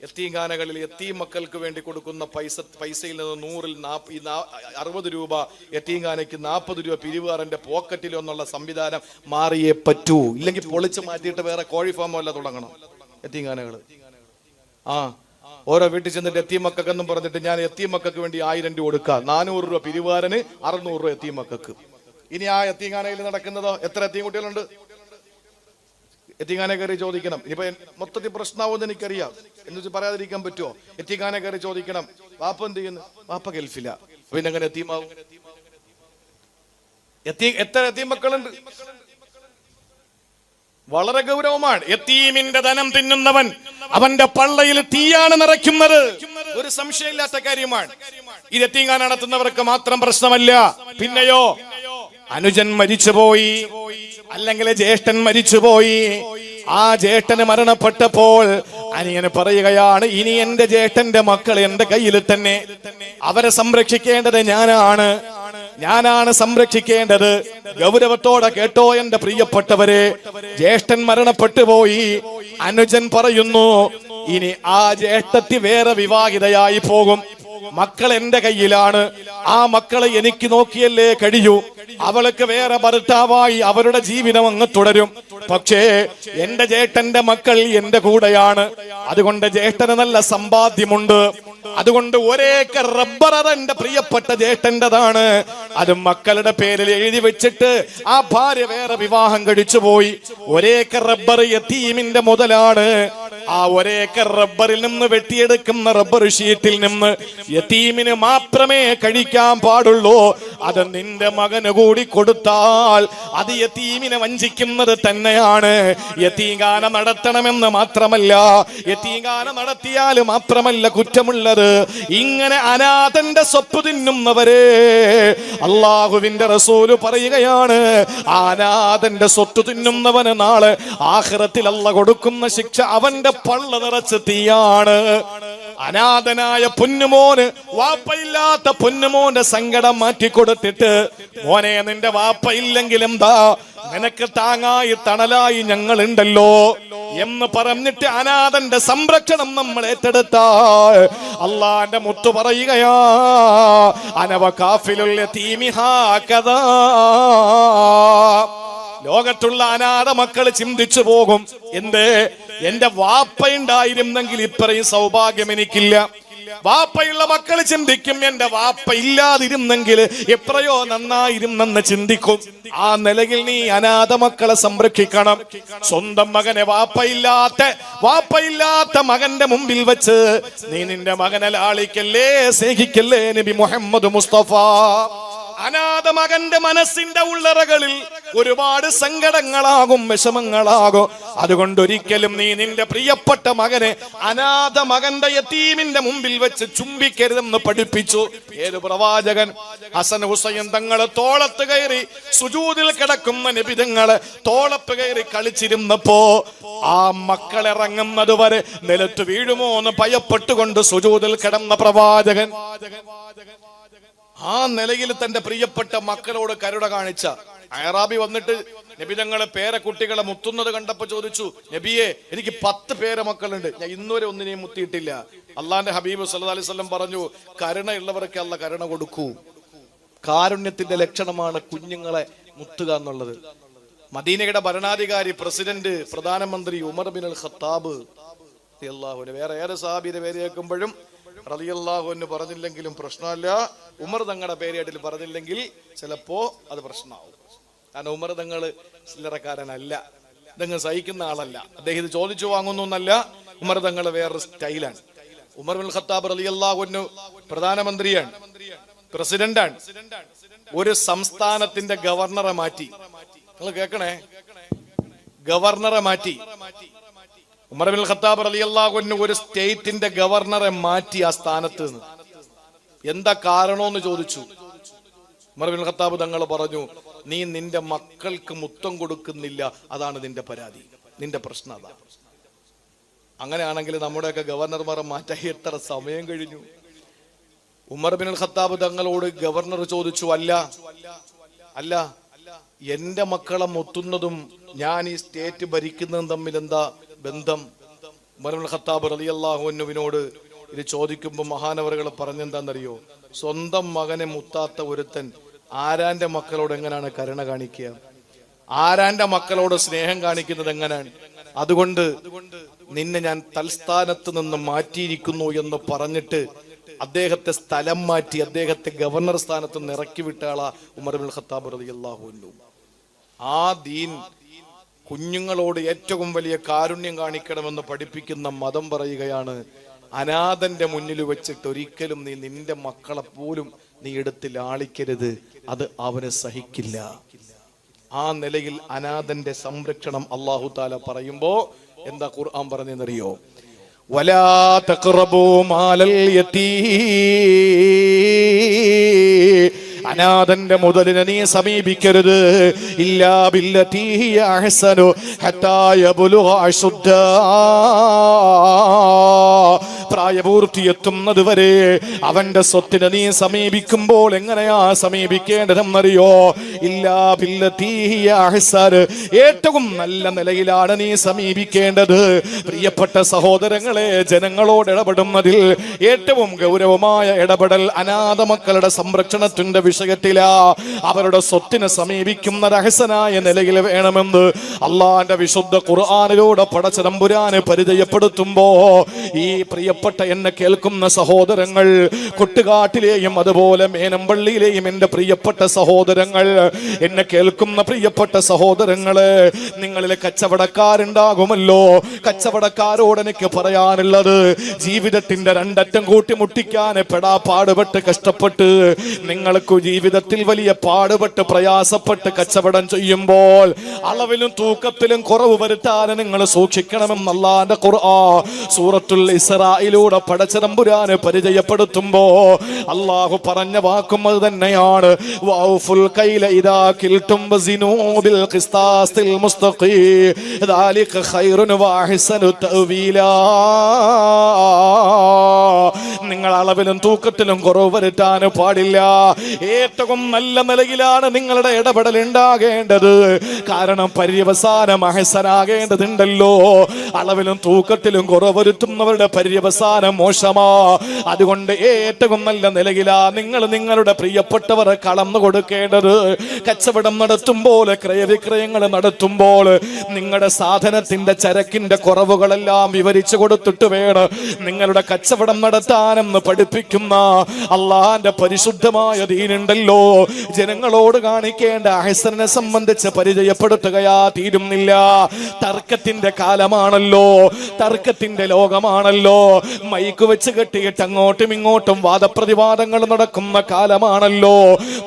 യത്തീംഖാനകളിൽ യത്തീം മക്കൾക്ക് വേണ്ടി കൊടുക്കുന്ന പൈസയിൽ നിന്ന് 60 രൂപ യത്തീംഖാനയ്ക്ക് 40 രൂപ പിരിവുകാരന്റെ പോക്കറ്റിലോ എന്നുള്ള സംവിധാനം മാറിയേ പറ്റൂ. ഇല്ലെങ്കിൽ പൊളിച്ച് മാറ്റിയിട്ട് വേറെ കോഴി ഫാമോ അല്ല തുടങ്ങണം യത്തീംഖാനകൾ. ഓരോ വീട്ടിൽ ചെന്നിട്ട് യത്തീം മക്കൾക്കെന്നും പറഞ്ഞിട്ട് ഞാൻ യത്തീം മക്കൾക്ക് വേണ്ടി 1000 രൂപ കൊടുക്കുക, 400 രൂപ പിരിവുകാരന്, 600 രൂപ യത്തീം മക്കൾക്ക്. ഇനി ആ യത്തീംഖാനയിൽ നടക്കുന്നതോ എത്ര യത്തീം കുട്ടികളുണ്ട്? യത്തീംഖാന കയറി ചോദിക്കണം. ഇനിയിപ്പോ മൊത്തത്തിൽ പ്രശ്നമാവുമെന്ന് എനിക്കറിയാം, എന്ന് വെച്ച് പറയാതിരിക്കാൻ പറ്റുമോ? യത്തീംഖാന കയറി ചോദിക്കണം, വാപ്പ എന്ത് ചെയ്യുന്നു? വാപ്പ ഗൾഫില. പിന്നെ എങ്ങനെ യത്തീമാവും? എത്ര യത്തീം മക്കളുണ്ട്? വളരെ ഗൗരവമാണ്. യത്തീമിന്റെ ധനം തിന്നുന്നവൻ അവന്റെ പള്ളയിൽ തീയാണ് നിറയ്ക്കുന്നത്, ഒരു സംശയമില്ലാത്ത കാര്യമാണ്. ഈ യത്തീംഖാന നടത്തുന്നവർക്ക് മാത്രം പ്രശ്നമല്ല. പിന്നെയോ, അനുജൻ മരിച്ചുപോയി, അല്ലെങ്കിൽ ജ്യേഷ്ഠൻ മരിച്ചുപോയി, ആ ജ്യേഷ്ഠന് മരണപ്പെട്ടപ്പോൾ അനിയന് പറയുകയാണ്, ഇനി എന്റെ ജ്യേഷ്ഠന്റെ മക്കൾ എന്റെ കയ്യിൽ തന്നെ, അവരെ സംരക്ഷിക്കേണ്ടത് ഞാനാണ് സംരക്ഷിക്കേണ്ടത്. ഗൗരവത്തോടെ കേട്ടോ എന്റെ പ്രിയപ്പെട്ടവരെ, ജ്യേഷ്ഠൻ മരണപ്പെട്ടു പോയി. അനുജൻ പറയുന്നു, ഇനി ആ ജ്യേഷ്ഠത്തി വേറെ വിവാഹിതയായി പോകും, മക്കൾ എന്റെ കയ്യിലാണ്, ആ മക്കളെ എനിക്ക് നോക്കിയല്ലേ കഴിയൂ, അവൾക്ക് വേറെ ഭർത്താവായി അവരുടെ ജീവിതം അങ്ങ് തുടരും. പക്ഷേ എന്റെ ജ്യേഷ്ഠന്റെ മക്കൾ എന്റെ കൂടെയാണ്, അതുകൊണ്ട് ജ്യേഷ്ഠന് നല്ല സമ്പാദ്യമുണ്ട്, അതുകൊണ്ട് ഒരേക്കർ റബ്ബർ അതെന്റെ പ്രിയപ്പെട്ട ജ്യേഷ്ഠന്റെതാണ്, അത് മക്കളുടെ പേരിൽ എഴുതി വെച്ചിട്ട് ആ ഭാര്യ വേറെ വിവാഹം കഴിച്ചു പോയി. ഒരേക്കർ റബ്ബർ യതീമിന്റെ മുതലാണ്. ആ ഒരേക്കർ റബ്ബറിൽ നിന്ന് വെട്ടിയെടുക്കുന്ന റബ്ബർ ഷീറ്റിൽ നിന്ന് യതീമിന് മാത്രമേ കഴിക്കാൻ പാടുള്ളൂ. അത് നിന്റെ മകന് കൂടി കൊടുത്താൽ അത് യതീമിനെ വഞ്ചിക്കുന്നത് തന്നെയാണ്. യതീംഖാന നടത്തണമെന്ന് മാത്രമല്ല, യതീംഖാന നടത്തിയാൽ മാത്രമല്ല കുറ്റമുള്ളത്, ഇങ്ങനെ അനാഥന്റെ സ്വപ്പ് തിന്നുന്നവരെ അള്ളാഹുവിന്റെ റസൂല് പറയുകയാണ്, അനാഥന്റെ സ്വത്ത് തിന്നുന്നവന് നാളെ ആഖിറത്തിൽ അല്ലാഹ് കൊടുക്കുന്ന ശിക്ഷ അവന്റെ പള്ള നിറച്ച് തീയാണ്. അനാഥനായ പൊന്നുമോന്, വാപ്പയില്ലാത്ത പൊന്നുമോന്റെ സങ്കടം മാറ്റിക്കൊടുത്തിട്ട്, മോനെ നിന്റെ വാപ്പ ഇല്ലെങ്കിൽ എന്താ, നിനക്ക് താങ്ങായി തണലായി ഞങ്ങളുണ്ടല്ലോ എന്ന് പറഞ്ഞിട്ട് അനാഥന്റെ സംരക്ഷണം നമ്മൾ ഏറ്റെടുത്താൽ അള്ളാന്റെ മുത്തു പറയുകയാ, അനവകാഫിലുൽ യതീമി ഹാകദാ. ലോകത്തുള്ള അനാഥ മക്കൾ ചിന്തിച്ചു പോകും, എന്തേ എന്റെ വാപ്പയുണ്ടായിരുന്നെങ്കിൽ ഇത്രയും സൗഭാഗ്യം എനിക്കില്ല. വാപ്പയുള്ള മക്കൾ ചിന്തിക്കും, എന്റെ വാപ്പ ഇല്ലാതിരുന്നെങ്കിൽ എത്രയോ നന്നായിരുന്നെന്ന് ചിന്തിക്കും. ആ നിലയിൽ നീ അനാഥ മക്കളെ സംരക്ഷിക്കണം. സ്വന്തം മകനെ വാപ്പയില്ലാത്ത മകന്റെ മുമ്പിൽ വെച്ച് നീ നിന്റെ മകനെ ലാളിക്കല്ലേ, സ്നേഹിക്കല്ലേ. നബി മുഹമ്മദ് മുസ്തഫ അനാഥ മകന്റെ മനസ്സിന്റെ ഉള്ളറകളിൽ ഒരുപാട് സങ്കടങ്ങളാകും, വിഷമങ്ങളാകും. അതുകൊണ്ട് ഒരിക്കലും നീ നിന്റെ പ്രിയപ്പെട്ട മകനെ അനാഥ മകന്റെ യതീമിന്റെ മുമ്പിൽ വെച്ച് ചുംബിക്കരുതെന്ന് പഠിപ്പിച്ചു ഏത് പ്രവാചകൻ? ഹസൻ ഹുസൈൻ തങ്ങളെ തോളത്ത് കയറി സുജൂദിൽ കിടക്കുന്ന നബി തങ്ങളെ തോളത്ത് കയറി കളിച്ചിരുന്നപ്പോ ആ മക്കളിറങ്ങുന്നത് വരെ നിലത്ത് വീഴുമോ എന്ന് ഭയപ്പെട്ടുകൊണ്ട് സുജൂദിൽ കിടന്ന പ്രവാചകൻ ആ നിലയിൽ തന്റെ പ്രിയപ്പെട്ട മക്കളോട് കരുണ കാണിച്ച അയറാബി വന്നിട്ട് നബി തങ്ങളെ പേരക്കുട്ടികളെ മുത്തുന്നത് കണ്ടപ്പോ ചോദിച്ചു, നബിയെ എനിക്ക് 10 പേരമക്കളുണ്ട്, ഞാൻ ഇന്നുവരെ ഒന്നിനെയും മുത്തിയിട്ടില്ല. അള്ളാന്റെ ഹബീബ് സല്ലല്ലാഹു അലൈഹി വസല്ലം പറഞ്ഞു, കരുണയുള്ളവർക്ക് അല്ലാഹ് കരുണ കൊടുക്കൂ. കാരുണ്യത്തിന്റെ ലക്ഷണമാണ് കുഞ്ഞുങ്ങളെ മുത്തുക എന്നുള്ളത്. മദീനയുടെ ഭരണാധികാരി, പ്രസിഡന്റ്, പ്രധാനമന്ത്രി ഉമർ ബിൻ അൽ ഖത്താബ് റളിയല്ലാഹു അൻഹു, വേറെ ഏറെ സഹാബിയുടെ പേര് കേൾക്കുമ്പോഴും റളിയല്ലാഹു അൻഹു പറഞ്ഞില്ലെങ്കിലും പ്രശ്നമല്ല, ഉമർ തങ്ങളുടെ പേരേട്ടിൽ പറഞ്ഞില്ലെങ്കിൽ ചിലപ്പോ അത് പ്രശ്നമാവും. കാരണം ഉമർ തങ്ങൾ ചില്ലറക്കാരനല്ല, ഇതങ്ങ് സഹിക്കുന്ന ആളല്ല, അദ്ദേഹം ഇത് ചോദിച്ചു വാങ്ങുന്നല്ല. ഉമർ തങ്ങൾ വേറൊരു സ്റ്റൈലാണ്. ഉമർ ബിൻ ഖത്താബ് റളിയല്ലാഹു അൻഹു പ്രധാനമന്ത്രിയാണ്, പ്രസിഡന്റാണ്. ഒരു സംസ്ഥാനത്തിന്റെ ഗവർണറെ മാറ്റി. നിങ്ങൾ കേൾക്കണേ, ഗവർണറെ മാറ്റി. ഉമർ ബിൻ ഖത്താബ് റളിയല്ലാഹു അൻഹു ഒരു സ്റ്റേറ്റിന്റെ ഗവർണറെ മാറ്റി ആ സ്ഥാനത്ത് നിന്ന്. എന്താ കാരണമെന്ന് ചോദിച്ചു. ഉമർ ബിൻ ഖത്താബ് തങ്ങൾ പറഞ്ഞു, നീ നിന്റെ മക്കൾക്ക് മുത്തം കൊടുക്കുന്നില്ല, അതാണ് നിന്റെ പരാതി, നിന്റെ പ്രശ്നം അതാണ്. അങ്ങനെയാണെങ്കിൽ നമ്മുടെയൊക്കെ ഗവർണർമാരെ മാറ്റാൻ എത്ര സമയം കഴിഞ്ഞു. ഉമർ ബിൻ ഖത്താബ് തങ്ങളോട് ഗവർണർ ചോദിച്ചു, അല്ല എന്റെ മക്കളെ മുത്തുന്നതും ഞാൻ ഈ സ്റ്റേറ്റ് ഭരിക്കുന്നതും തമ്മിൽ എന്താ ബന്ധം? ഉമർ ഇബ്നുൽ ഖത്താബ് റളിയല്ലാഹു അൻഹുവിനോട് ഇത് ചോദിക്കുമ്പോൾ മഹാനവറുകൾ പറഞ്ഞെന്താണെന്നറിയോ? സ്വന്തം മകനെ മുത്താത്ത ഒരുത്തൻ ആരാന്റെ മക്കളോട് എങ്ങനെയാണ് കരുണ കാണിക്കുക? ആരാന്റെ മക്കളോട് സ്നേഹം കാണിക്കുന്നത് എങ്ങനെയാണ്? അതുകൊണ്ട് നിന്നെ ഞാൻ തൽസ്ഥാനത്ത് നിന്ന് മാറ്റിയിരിക്കുന്നു എന്ന് പറഞ്ഞിട്ട് അദ്ദേഹത്തെ സ്ഥലം മാറ്റി അദ്ദേഹത്തെ ഗവർണർ സ്ഥാനത്ത് നിന്ന് ഇറക്കി വിട്ട ആളാ ഉമർ ഇബ്നുൽ ഖത്താബ് റളിയല്ലാഹു അൻഹു. ആ ദീൻ കുഞ്ഞുങ്ങളോട് ഏറ്റവും വലിയ കാരുണ്യം കാണിക്കണമെന്ന് പഠിപ്പിക്കുന്ന മതം പറയുകയാണ്, അനാഥന്റെ മുന്നിൽ വെച്ചിട്ട് ഒരിക്കലും നീ നിന്റെ മക്കളെ പോലും നീ എടുത്ത് ലാളിക്കരുത്, അത് അവന് സഹിക്കില്ല. ആ നിലയിൽ അനാഥന്റെ സംരക്ഷണം അല്ലാഹു തആല പറയുമ്പോ എന്താ ഖുർആൻ പറഞ്ഞെന്നറിയോ? വലാ തഖറബൂ മാലൽ യതീം, അനാഥന്റെ മുതലിനെ നീ സമീപിക്കരുത്. ഇല്ലാ ബില്ലതീ ഹിയ അഹ്സനു ഹത്താ യബ്ലുഗ അശുദ്ദ, പ്രായപൂർത്തിയെത്തുന്നത് വരെ അവന്റെ സ്വത്തിനെ നീ സമീപിക്കുമ്പോൾ എങ്ങനെയാ സമീപിക്കേണ്ടതെന്നറിയോ? ഇല്ലാ ബില്ലതീ ഹിയ അഹ്സൻ, ഏറ്റവും നല്ല നിലയിലാണ് നീ സമീപിക്കേണ്ടത്. പ്രിയപ്പെട്ട സഹോദരങ്ങളെ, ജനങ്ങളോട് ഇടപെടുന്നതിൽ ഏറ്റവും ഗൗരവമായ ഇടപെടൽ അനാഥ മക്കളുടെ സംരക്ഷണത്തിന്റെ വിഷയത്തിലാ. അവരുടെ സ്വത്തിനെ സമീപിക്കുന്ന അഹ്സനായ നിലയിൽ വേണമെന്ന് അള്ളാന്റെ വിശുദ്ധ ഖുർആനിലൂടെ പടച്ച തമ്പുരാനെ പരിചയപ്പെടുത്തുമ്പോ ഈ പ്രിയപ്പെട്ട എന്നെ കേൾക്കുന്ന സഹോദരങ്ങൾ, കൊട്ടുകാട്ടിലെയും അതുപോലെ മേനമ്പള്ളിയിലെയും എന്റെ പ്രിയപ്പെട്ട സഹോദരങ്ങൾ, എന്നെ കേൾക്കുന്ന പ്രിയപ്പെട്ട സഹോദരങ്ങളെ, നിങ്ങളിൽ കച്ചവടക്കാരുണ്ടാകുമല്ലോ. കച്ചവടക്കാരോട് എനിക്ക് പറയാനുള്ളത്, ജീവിതത്തിന്റെ രണ്ടറ്റം കൂട്ടിമുട്ടിക്കാൻ പാടുപെട്ട് കഷ്ടപ്പെട്ട് നിങ്ങൾക്ക് ജീവിതത്തിൽ വലിയ പാടുപെട്ട് പ്രയാസപ്പെട്ട് കച്ചവടം ചെയ്യുമ്പോൾ അളവിലും തൂക്കത്തിലും കുറവ് വരുത്താൻ നിങ്ങൾ സൂക്ഷിക്കണമെന്ന് അല്ലാഹുവിന്റെ ഖുർആൻ സൂറത്തുൽ ഇസ്രായിലൂടെ പടച്ച തമ്പുരാനെ പരിചയപ്പെടുത്തുമ്പോ അല്ലാഹു പറഞ്ഞ വാക്കും അത് തന്നെയാണ്. വൗഫുൽ കൈല ഇദാ കിൽതും വസിനൂ ബിൽ ഖിസ്താസിൽ മുസ്തഖീം ദാലിക ഖൈറുൻ വഅഹ്സനു തഅവീലാ. നിങ്ങൾ അളവിലും തൂക്കത്തിലും കുറവ് വരുത്താൻ പാടില്ല. ഏറ്റവും നല്ല നിലയിലാണ് നിങ്ങളുടെ ഇടപെടൽ ഉണ്ടാകേണ്ടത്. കാരണം പര്യവസാനം അഹ്സനാകേണ്ടതുണ്ടല്ലോ. അളവിലും തൂക്കത്തിലും കുറവ് വരുത്തുന്നവരുടെ പര്യവസാനം മോശമാ. അതുകൊണ്ട് ഏറ്റവും നല്ല നിലയിലാ നിങ്ങൾ നിങ്ങളുടെ പ്രിയപ്പെട്ടവരെ കടന്നു കൊടുക്കേണ്ടത്. കച്ചവടം നടത്തുമ്പോൾ, ക്രയവിക്രയങ്ങൾ നടത്തുമ്പോൾ നിങ്ങളുടെ സാധനത്തിന്റെ ചരക്കിന്റെ കുറവുകളെല്ലാം വിവരിച്ചു കൊടുത്തിട്ട് വേണം നിങ്ങളുടെ കച്ചവടം നടത്താനെന്ന് പഠിപ്പിക്കുന്ന അള്ളാന്റെ പരിശുദ്ധമായ ദീനുണ്ടല്ലോ. ജനങ്ങളോട് കാണിക്കേണ്ട അഹ്സനെ സംബന്ധിച്ച് പരിചയപ്പെടുത്തുകയാ തീരുന്നില്ല. തർക്കത്തിന്റെ കാലമാണല്ലോ, തർക്കത്തിന്റെ ലോകമാണല്ലോ. മൈക്ക് വെച്ച് കെട്ടിയിട്ട് അങ്ങോട്ടും ഇങ്ങോട്ടും വാദപ്രതിവാദങ്ങൾ നടക്കുന്ന കാലമാണല്ലോ.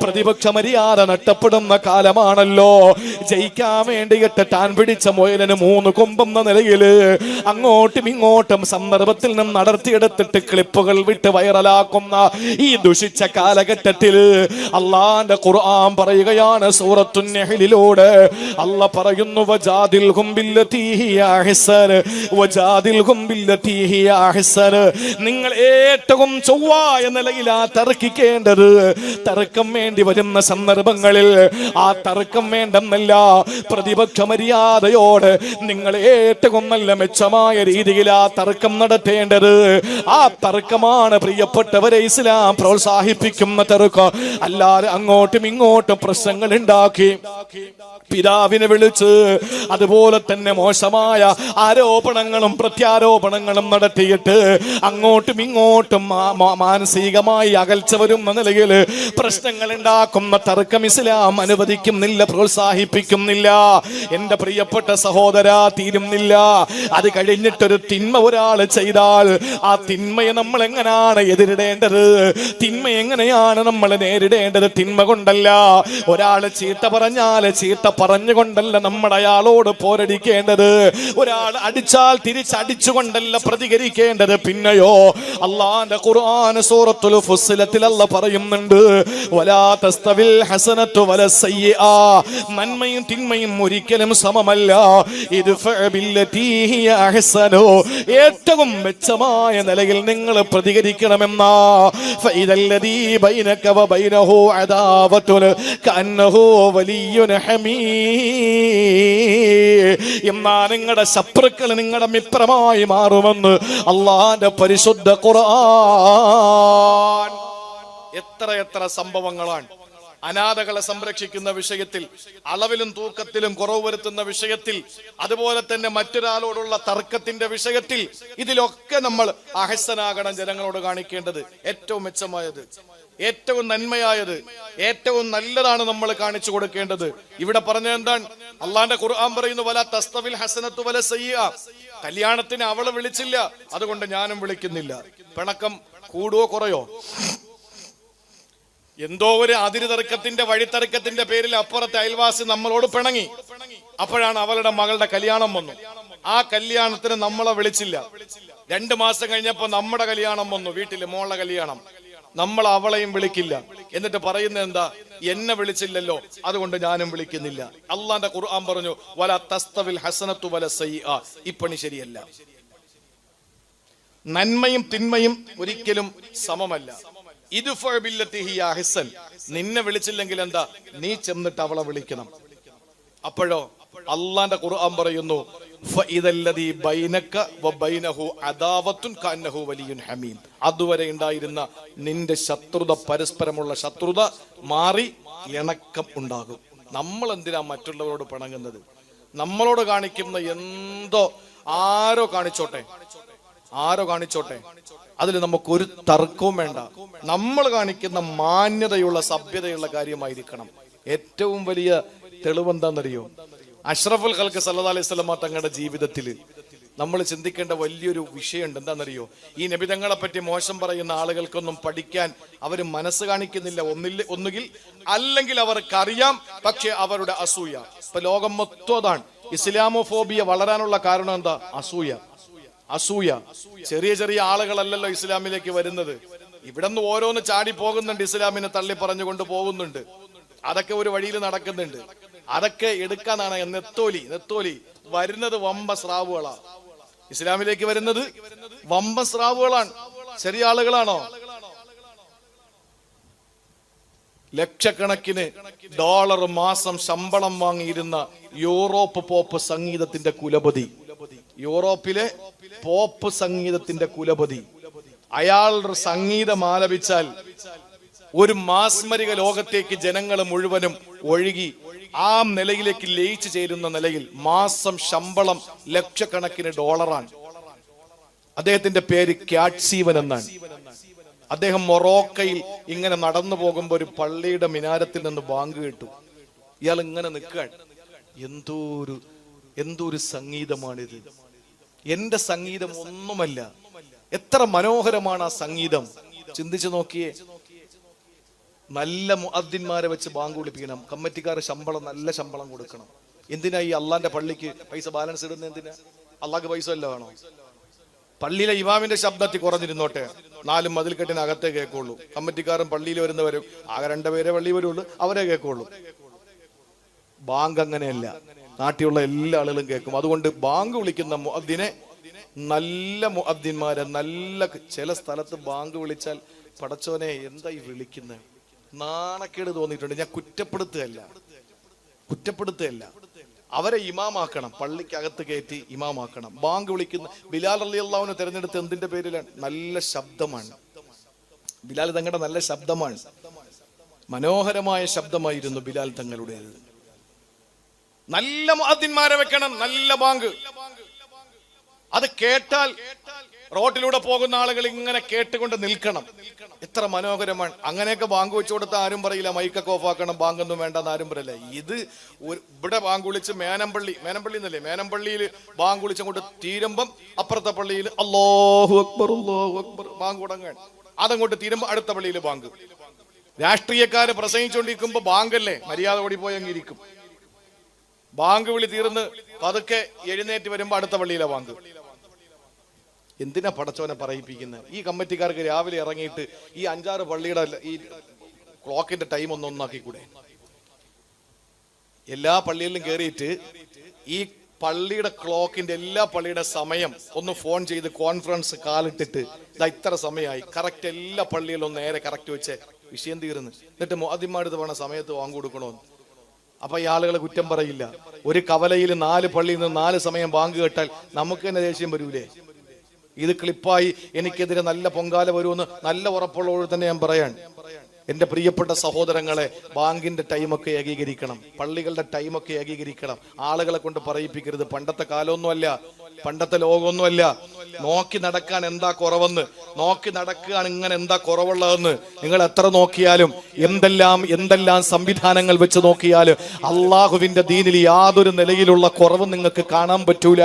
പ്രതിപക്ഷ മര്യാദ നഷ്ടപ്പെടുന്ന കാലമാണല്ലോ. ജയിക്കാൻ വേണ്ടിയിട്ട് താൻ പിടിച്ച മുയലിന് 3 കൊമ്പെന്ന നിലയില് അങ്ങോട്ടും ഇങ്ങോട്ടും സന്ദർഭത്തിൽ നിന്നും നടത്തിയെടുത്തിട്ട് ക്ലിപ്പുകൾ വിട്ട് വൈറലാക്കുന്ന ഈ ദുഷിച്ച കാലഘട്ടത്തിൽ അള്ളാന്റെ ഖുർആൻ പറയുകയാണ് സൂറത്തുൻ നഹ്ലിലൂടെ. അല്ലാഹ് പറയുന്നു, വജാദിൽഹും ബില്ലതീ ഹിയ അഹ്സൻ വജാദിൽഹും ബില്ലതീ ഹിയ അഹ്സൻ. നിങ്ങൾ ഏറ്റവും ചൊവ്വായ നിലയിലാ തർക്കിക്കേണ്ടത്. തർക്കം വേണ്ടി വരുന്ന സന്ദർഭങ്ങളിൽ ആ തർക്കം വേണ്ടെന്നല്ല, പ്രതിപക്ഷ മര്യാദയോട് നിങ്ങൾ ഏറ്റവും നല്ല മെച്ചമായ രീതിയിലാ തർക്കം നടത്തേണ്ടത്. ആ തർക്കമാണ് പ്രിയപ്പെട്ടവരെ ഇസ്ലാം പ്രോത്സാഹിപ്പിക്കുന്ന തർക്കം. അല്ലാതെ അങ്ങോട്ടും ഇങ്ങോട്ടും പ്രശ്നങ്ങൾ ഉണ്ടാക്കി പിതാവിനെ വിളിച്ച് അതുപോലെ തന്നെ മോശമായ ആരോപണങ്ങളും പ്രത്യാരോപണങ്ങളും നടത്തിയിട്ട് അങ്ങോട്ടും ഇങ്ങോട്ടും മാനസികമായി അകൽച്ച വരുന്ന നിലയിൽ പ്രശ്നങ്ങൾ ഉണ്ടാക്കുന്ന തർക്കം ഇസ്ലാം അനുവദിക്കുന്നില്ല, പ്രോത്സാഹിപ്പിക്കുന്നില്ല. എന്റെ പ്രിയപ്പെട്ട സഹോദര, തീരുന്നില്ല. അത് കഴിഞ്ഞിട്ടൊരു തിന്മ ഒരാൾ ചെയ്താൽ ആ തിന്മയെ നമ്മൾ എങ്ങനെയാണ് എതിരിടേണ്ടത്? തിന്മ എങ്ങനെയാണ് നമ്മൾ നേരിടേണ്ടത്? തിന്മ കൊണ്ടല്ല. ഒരാൾ ചീത്ത പറഞ്ഞാൽ ചീത്ത പറഞ്ഞുകൊണ്ടല്ല നമ്മൾ അയാളോട് പോരടിക്കേണ്ടത്. ഒരാൾ അടിച്ചാൽ തിരിച്ചടിച്ചുകൊണ്ടല്ല പ്രതികരിക്കേണ്ടത്. പിന്നെയോ അള്ളാന്റെ ഖുർആൻ സൂറത്തുൽ ഫുസ്സിലത്തിൽ അല്ലാഹ് പറയുന്നുണ്ട്, വലാ തസ്തവിൽ ഹസനത്തു വലസ്സയ്യിആ, നന്മയും തിന്മയും ഒരിക്കലും സമമല്ല. ഇദ്ഫഅ ബില്ലതീ ഹിയ അഹ്സനു, ഏറ്റവും മെച്ചമായ നിലയിൽ നിങ്ങൾ പ്രതികരിക്കണം വിളിക്കണമെന്നാ. ഫഇദല്ലദീ ബൈനക വബൈനഹു അദാവത്തുൻ കഅന്നഹു വലിയ്യുൻ ഹമീം. എന്നാ നിങ്ങളുടെ ശത്രുക്കൾ നിങ്ങളുടെ മിത്രമായി മാറുമെന്ന് അല്ലാഹുവിന്റെ പരിശുദ്ധ ഖുർആൻ. എത്ര സംഭവങ്ങളാണ്. അനാഥകളെ സംരക്ഷിക്കുന്ന വിഷയത്തിൽ, അളവിലും തൂക്കത്തിലും കുറവ് വരുത്തുന്ന വിഷയത്തിൽ, അതുപോലെ തന്നെ മറ്റൊരാളോടുള്ള തർക്കത്തിന്റെ വിഷയത്തിൽ, ഇതിലൊക്കെ നമ്മൾ അഹ്സനാകണം ജനങ്ങളോട് കാണിക്കേണ്ടത്. ഏറ്റവും മെച്ചമായത്, ഏറ്റവും നന്മയായത്, ഏറ്റവും നല്ലതാണ് നമ്മൾ കാണിച്ചു കൊടുക്കേണ്ടത്. ഇവിടെ പറഞ്ഞ എന്താണ്? അള്ളാന്റെ ഖുർആൻ പറയുന്നു, വല തസ്തവിൽ ഹസനത്തു വല സയ്യിഅ. കല്യാണത്തിന് അവളെ വിളിച്ചില്ല, അതുകൊണ്ട് ഞാനും വിളിക്കുന്നില്ല. പിണക്കം കൂടുവോ കുറയോ? എന്തോ ഒരു അതിരുതർക്കത്തിന്റെ വഴിത്തർക്കത്തിന്റെ പേരിൽ അപ്പുറത്തെ അയൽവാസി നമ്മളോട് പിണങ്ങി. അപ്പോഴാണ് അവളുടെ മകളുടെ കല്യാണം വന്നു. ആ കല്യാണത്തിന് നമ്മളെ വിളിച്ചില്ല. 2 മാസം കഴിഞ്ഞപ്പോ നമ്മുടെ കല്യാണം വന്നു, വീട്ടില് മോളുടെ കല്യാണം. നമ്മൾ അവളെയും വിളിക്കില്ല. എന്നിട്ട് പറയുന്നത് എന്താ? എന്നെ വിളിച്ചില്ലല്ലോ, അതുകൊണ്ട് ഞാനും വിളിക്കുന്നില്ല. അള്ളാന്റെ ഖുർആൻ പറഞ്ഞു, വല തസ്തവിൽ ഹസനത്തു വല സയ്യിഅ. ഈ പണി ശരിയല്ല. നന്മയും തിന്മയും ഒരിക്കലും സമമല്ല. നിന്നെ വിളിച്ചില്ലെങ്കിൽ എന്താ? നീ ചെന്നിട്ട് അവളെ വിളിക്കണം. അപ്പോഴോ അള്ളാന്റെ ഖുർആൻ പറയുന്നു, അതുവരെ ഉണ്ടായിരുന്ന നിന്റെ ശത്രുത, പരസ്പരമുള്ള ശത്രുത മാറി ഇണക്കം ഉണ്ടാകും. നമ്മൾ എന്തിനാ മറ്റുള്ളവരോട് പിണങ്ങുന്നത്? നമ്മളോട് കാണിക്കുന്ന എന്തോ ആരോ കാണിച്ചോട്ടെ, അതിൽ നമുക്കൊരു തർക്കവും വേണ്ട. നമ്മൾ കാണിക്കുന്ന മാന്യതയുള്ള, സഭ്യതയുള്ള കാര്യമായിരിക്കണം. ഏറ്റവും വലിയ തെളിവെന്താണെന്നറിയോ? അഷ്റഫുൽ ഖൽഖ് സല്ലല്ലാഹു അലൈഹി വസല്ലം തങ്ങളുടെ ജീവിതത്തിൽ നമ്മൾ ചിന്തിക്കേണ്ട വലിയൊരു വിഷയമുണ്ട്. എന്താണെന്നറിയോ? ഈ നബി തങ്ങളെ പറ്റി മോശം പറയുന്ന ആളുകൾക്കൊന്നും പഠിക്കാൻ അവർ മനസ്സ് കാണിക്കുന്നില്ല. ഒന്നുകിൽ അല്ലെങ്കിൽ അവർക്കറിയാം, പക്ഷെ അവരുടെ അസൂയ. ഇപ്പൊ ലോകം മൊത്തം അതാണ്. ഇസ്ലാമോഫോബിയ വളരാനുള്ള കാരണം എന്താ? അസൂയ. ചെറിയ ആളുകളല്ലല്ലോ ഇസ്ലാമിലേക്ക് വരുന്നത്. ഇവിടെ നിന്ന് ഓരോന്ന് ചാടി പോകുന്നുണ്ട്, ഇസ്ലാമിനെ തള്ളി പറഞ്ഞുകൊണ്ട് പോകുന്നുണ്ട്. അതൊക്കെ ഒരു വഴിയിൽ നടക്കുന്നുണ്ട്. അതൊക്കെ എടുക്കാനാണ് നെത്തോലി വരുന്നത്. വമ്പ സ്രാവുകളാ ഇസ്ലാമിലേക്ക് വരുന്നത്. വമ്പ സ്രാവുകളാണ്. ചെറിയ ആളുകളാണോ? ലക്ഷക്കണക്കിന് ഡോളർ മാസം ശമ്പളം വാങ്ങിയിരുന്ന യൂറോപ്പ് പോപ്പ് സംഗീതത്തിന്റെ കുലപതി, യൂറോപ്പിലെ പോപ്പ് സംഗീതത്തിന്റെ കുലപതി, അയാളുടെ സംഗീതം ആലപിച്ചാൽ ഒരു മാസ്മരിക ലോകത്തേക്ക് ജനങ്ങൾ മുഴുവനും ഒഴുകി ആ നിലയിലേക്ക് ലയിച്ചു ചേരുന്ന നിലയിൽ മാസം ശമ്പളം ലക്ഷക്കണക്കിന് ഡോളറാണ്. അദ്ദേഹത്തിന്റെ പേര് ക്യാറ്റ്സീവൻ എന്നാണ്. അദ്ദേഹം മൊറോക്കയിൽ ഇങ്ങനെ നടന്നു പോകുമ്പോ ഒരു പള്ളിയുടെ മിനാരത്തിൽ നിന്ന് ബാങ്ക് കേട്ടു. ഇയാൾ ഇങ്ങനെ നിൽക്കാൻ, എന്തോരു സംഗീതമാണിത്. എന്റെ സംഗീതം ഒന്നുമല്ല. എത്ര മനോഹരമാണ് ആ സംഗീതം. ചിന്തിച്ചു നോക്കിയേ. നല്ല മുഅദ്ദിന്മാരെ വെച്ച് ബാങ്ക് വിളിപ്പിക്കണം. കമ്മിറ്റിക്കാർ നല്ല ശമ്പളം കൊടുക്കണം. എന്തിനാ ഈ അള്ളാന്റെ പള്ളിക്ക് പൈസ ബാലൻസ് ഇടുന്നത്? എന്തിനാ? അള്ളാഹ്ക്ക് പൈസ വല്ല വേണോ? പള്ളിയിലെ ഇമാമിന്റെ ശബ്ദത്തിൽ കുറഞ്ഞിരുന്നോട്ടെ, 4 മതിൽക്കെട്ടിനകത്തേ കേൾക്കുള്ളൂ. കമ്മിറ്റിക്കാരും പള്ളിയിൽ വരുന്നവരും ആകെ 2 പേരെ പള്ളി വരുള്ളൂ, അവരെ കേൾക്കുള്ളൂ. ബാങ്ക് അങ്ങനെയല്ല, നാട്ടിലുള്ള എല്ലാ ആളുകളും കേൾക്കും. അതുകൊണ്ട് ബാങ്ക് വിളിക്കുന്ന മുഅദ്ദിനെ, നല്ല മുഅദ്ദിന്മാരെ, ചില സ്ഥലത്ത് ബാങ്ക് വിളിച്ചാൽ പടച്ചോനെ എന്താ ഈ വിളിക്കുന്നത്, നാണക്കേട് തോന്നിയിട്ടുണ്ട്. ഞാൻ കുറ്റപ്പെടുത്തുകയല്ല. അവരെ ഇമാമാക്കണം, പള്ളിക്കകത്ത് കയറ്റി ഇമാമാക്കണം. ബാങ്ക് വിളിക്കുന്ന ബിലാൽ റളിയല്ലാഹു അൻഹു തെരഞ്ഞെടുത്ത് എന്തിന്റെ പേരിലാണ്? നല്ല ശബ്ദമാണ്. ബിലാൽ തങ്ങളുടെ നല്ല ശബ്ദമാണ്. മനോഹരമായ ശബ്ദമായിരുന്നു ബിലാൽ തങ്ങളുടേത്. നല്ല മുഅദ്ദിന്മാരെ വെക്കണം, നല്ല ബാങ്ക്. അത് കേട്ടാൽ റോഡിലൂടെ പോകുന്ന ആളുകൾ ഇങ്ങനെ കേട്ടുകൊണ്ട് നിൽക്കണം. എത്ര മനോഹരമാണ്. അങ്ങനെയൊക്കെ ബാങ്ക് വെച്ചു കൊടുത്താൽ ആരും പറയില്ല മൈക്കൊക്കെ ഓഫാക്കണം, ബാങ്കൊന്നും വേണ്ടെന്ന് ആരും പറയില്ല. ഇത് ഇവിടെ ബാങ്ക് വിളിച്ച് മേനമ്പള്ളി എന്നല്ലേ, മേനമ്പള്ളിയിൽ ബാങ്ക് വിളിച്ചങ്ങോട്ട് തീരുമ്പം അപ്പുറത്തെ പള്ളിയിൽ അല്ലാഹു അക്ബർ ബാങ്ക് തുടങ്ങാൻ. അതങ്ങോട്ട് തീരുമ്പോ അടുത്ത പള്ളിയിൽ ബാങ്ക്. രാഷ്ട്രീയക്കാര് പ്രസംഗിച്ചുകൊണ്ടിരിക്കുമ്പോ ബാങ്കല്ലേ, മര്യാദ ഓടിപ്പോയി അങ്ങിരിക്കും. ബാങ്ക് വിളി തീർന്ന് പതുക്കെ എഴുന്നേറ്റ് വരുമ്പോ അടുത്ത പള്ളിയിലെ ബാങ്ക്. എന്തിനാ പടച്ചോനെ പറയിപ്പിക്കുന്നത്? ഈ കമ്മിറ്റിക്കാർക്ക് രാവിലെ ഇറങ്ങിയിട്ട് ഈ 5-6 പള്ളിയുടെ ഈ ക്ലോക്കിന്റെ ടൈം ഒന്നാക്കി കൂടെ? എല്ലാ പള്ളികളിലും കയറിയിട്ട് ഈ പള്ളിയുടെ ക്ലോക്കിന്റെ എല്ലാ പള്ളിയുടെ സമയം ഒന്ന് ഫോൺ ചെയ്ത് കോൺഫറൻസ് കാലിട്ടിട്ട് ഇതാ ഇത്ര സമയമായി കറക്റ്റ് എല്ലാ പള്ളിയിലും നേരെ കറക്റ്റ് വെച്ച് വിഷയം തീർന്ന്. എന്നിട്ട് മുഅദ്ദിന്മാരുടെ വേണം സമയത്ത് കൊടുക്കണമെന്ന്. അപ്പൊ ഈ ആളുകളെ കുറ്റം പറയില്ല. ഒരു കവലയിൽ 4 പള്ളിയിൽ നിന്ന് 4 സമയം ബാങ്ക് കേട്ടാൽ നമുക്ക് തന്നെ ദേഷ്യം വരൂലേ? ഇത് ക്ലിപ്പായി എനിക്കെതിരെ നല്ല പൊങ്കാല വരുമെന്ന് നല്ല ഉറപ്പുള്ളവരോട് തന്നെ ഞാൻ പറയാൻ. എന്റെ പ്രിയപ്പെട്ട സഹോദരങ്ങളെ, ബാങ്കിന്റെ ടൈമൊക്കെ ഏകീകരിക്കണം, പള്ളികളുടെ ടൈമൊക്കെ ഏകീകരിക്കണം. ആളുകളെ കൊണ്ട് പറയിപ്പിക്കരുത്. പണ്ടത്തെ കാലമൊന്നുമല്ല, പണ്ടത്തെ ലോകമൊന്നുമല്ല. നോക്കി നടക്കാൻ എന്താ കുറവെന്ന്, നോക്കി നടക്കാൻ ഇങ്ങനെ എന്താ കുറവുള്ളതെന്ന് നിങ്ങൾ എത്ര നോക്കിയാലും എന്തെല്ലാം സംവിധാനങ്ങൾ വെച്ച് നോക്കിയാലും അള്ളാഹുവിന്റെ ദീനിൽ യാതൊരു നിലയിലുള്ള കുറവും നിങ്ങൾക്ക് കാണാൻ പറ്റൂല.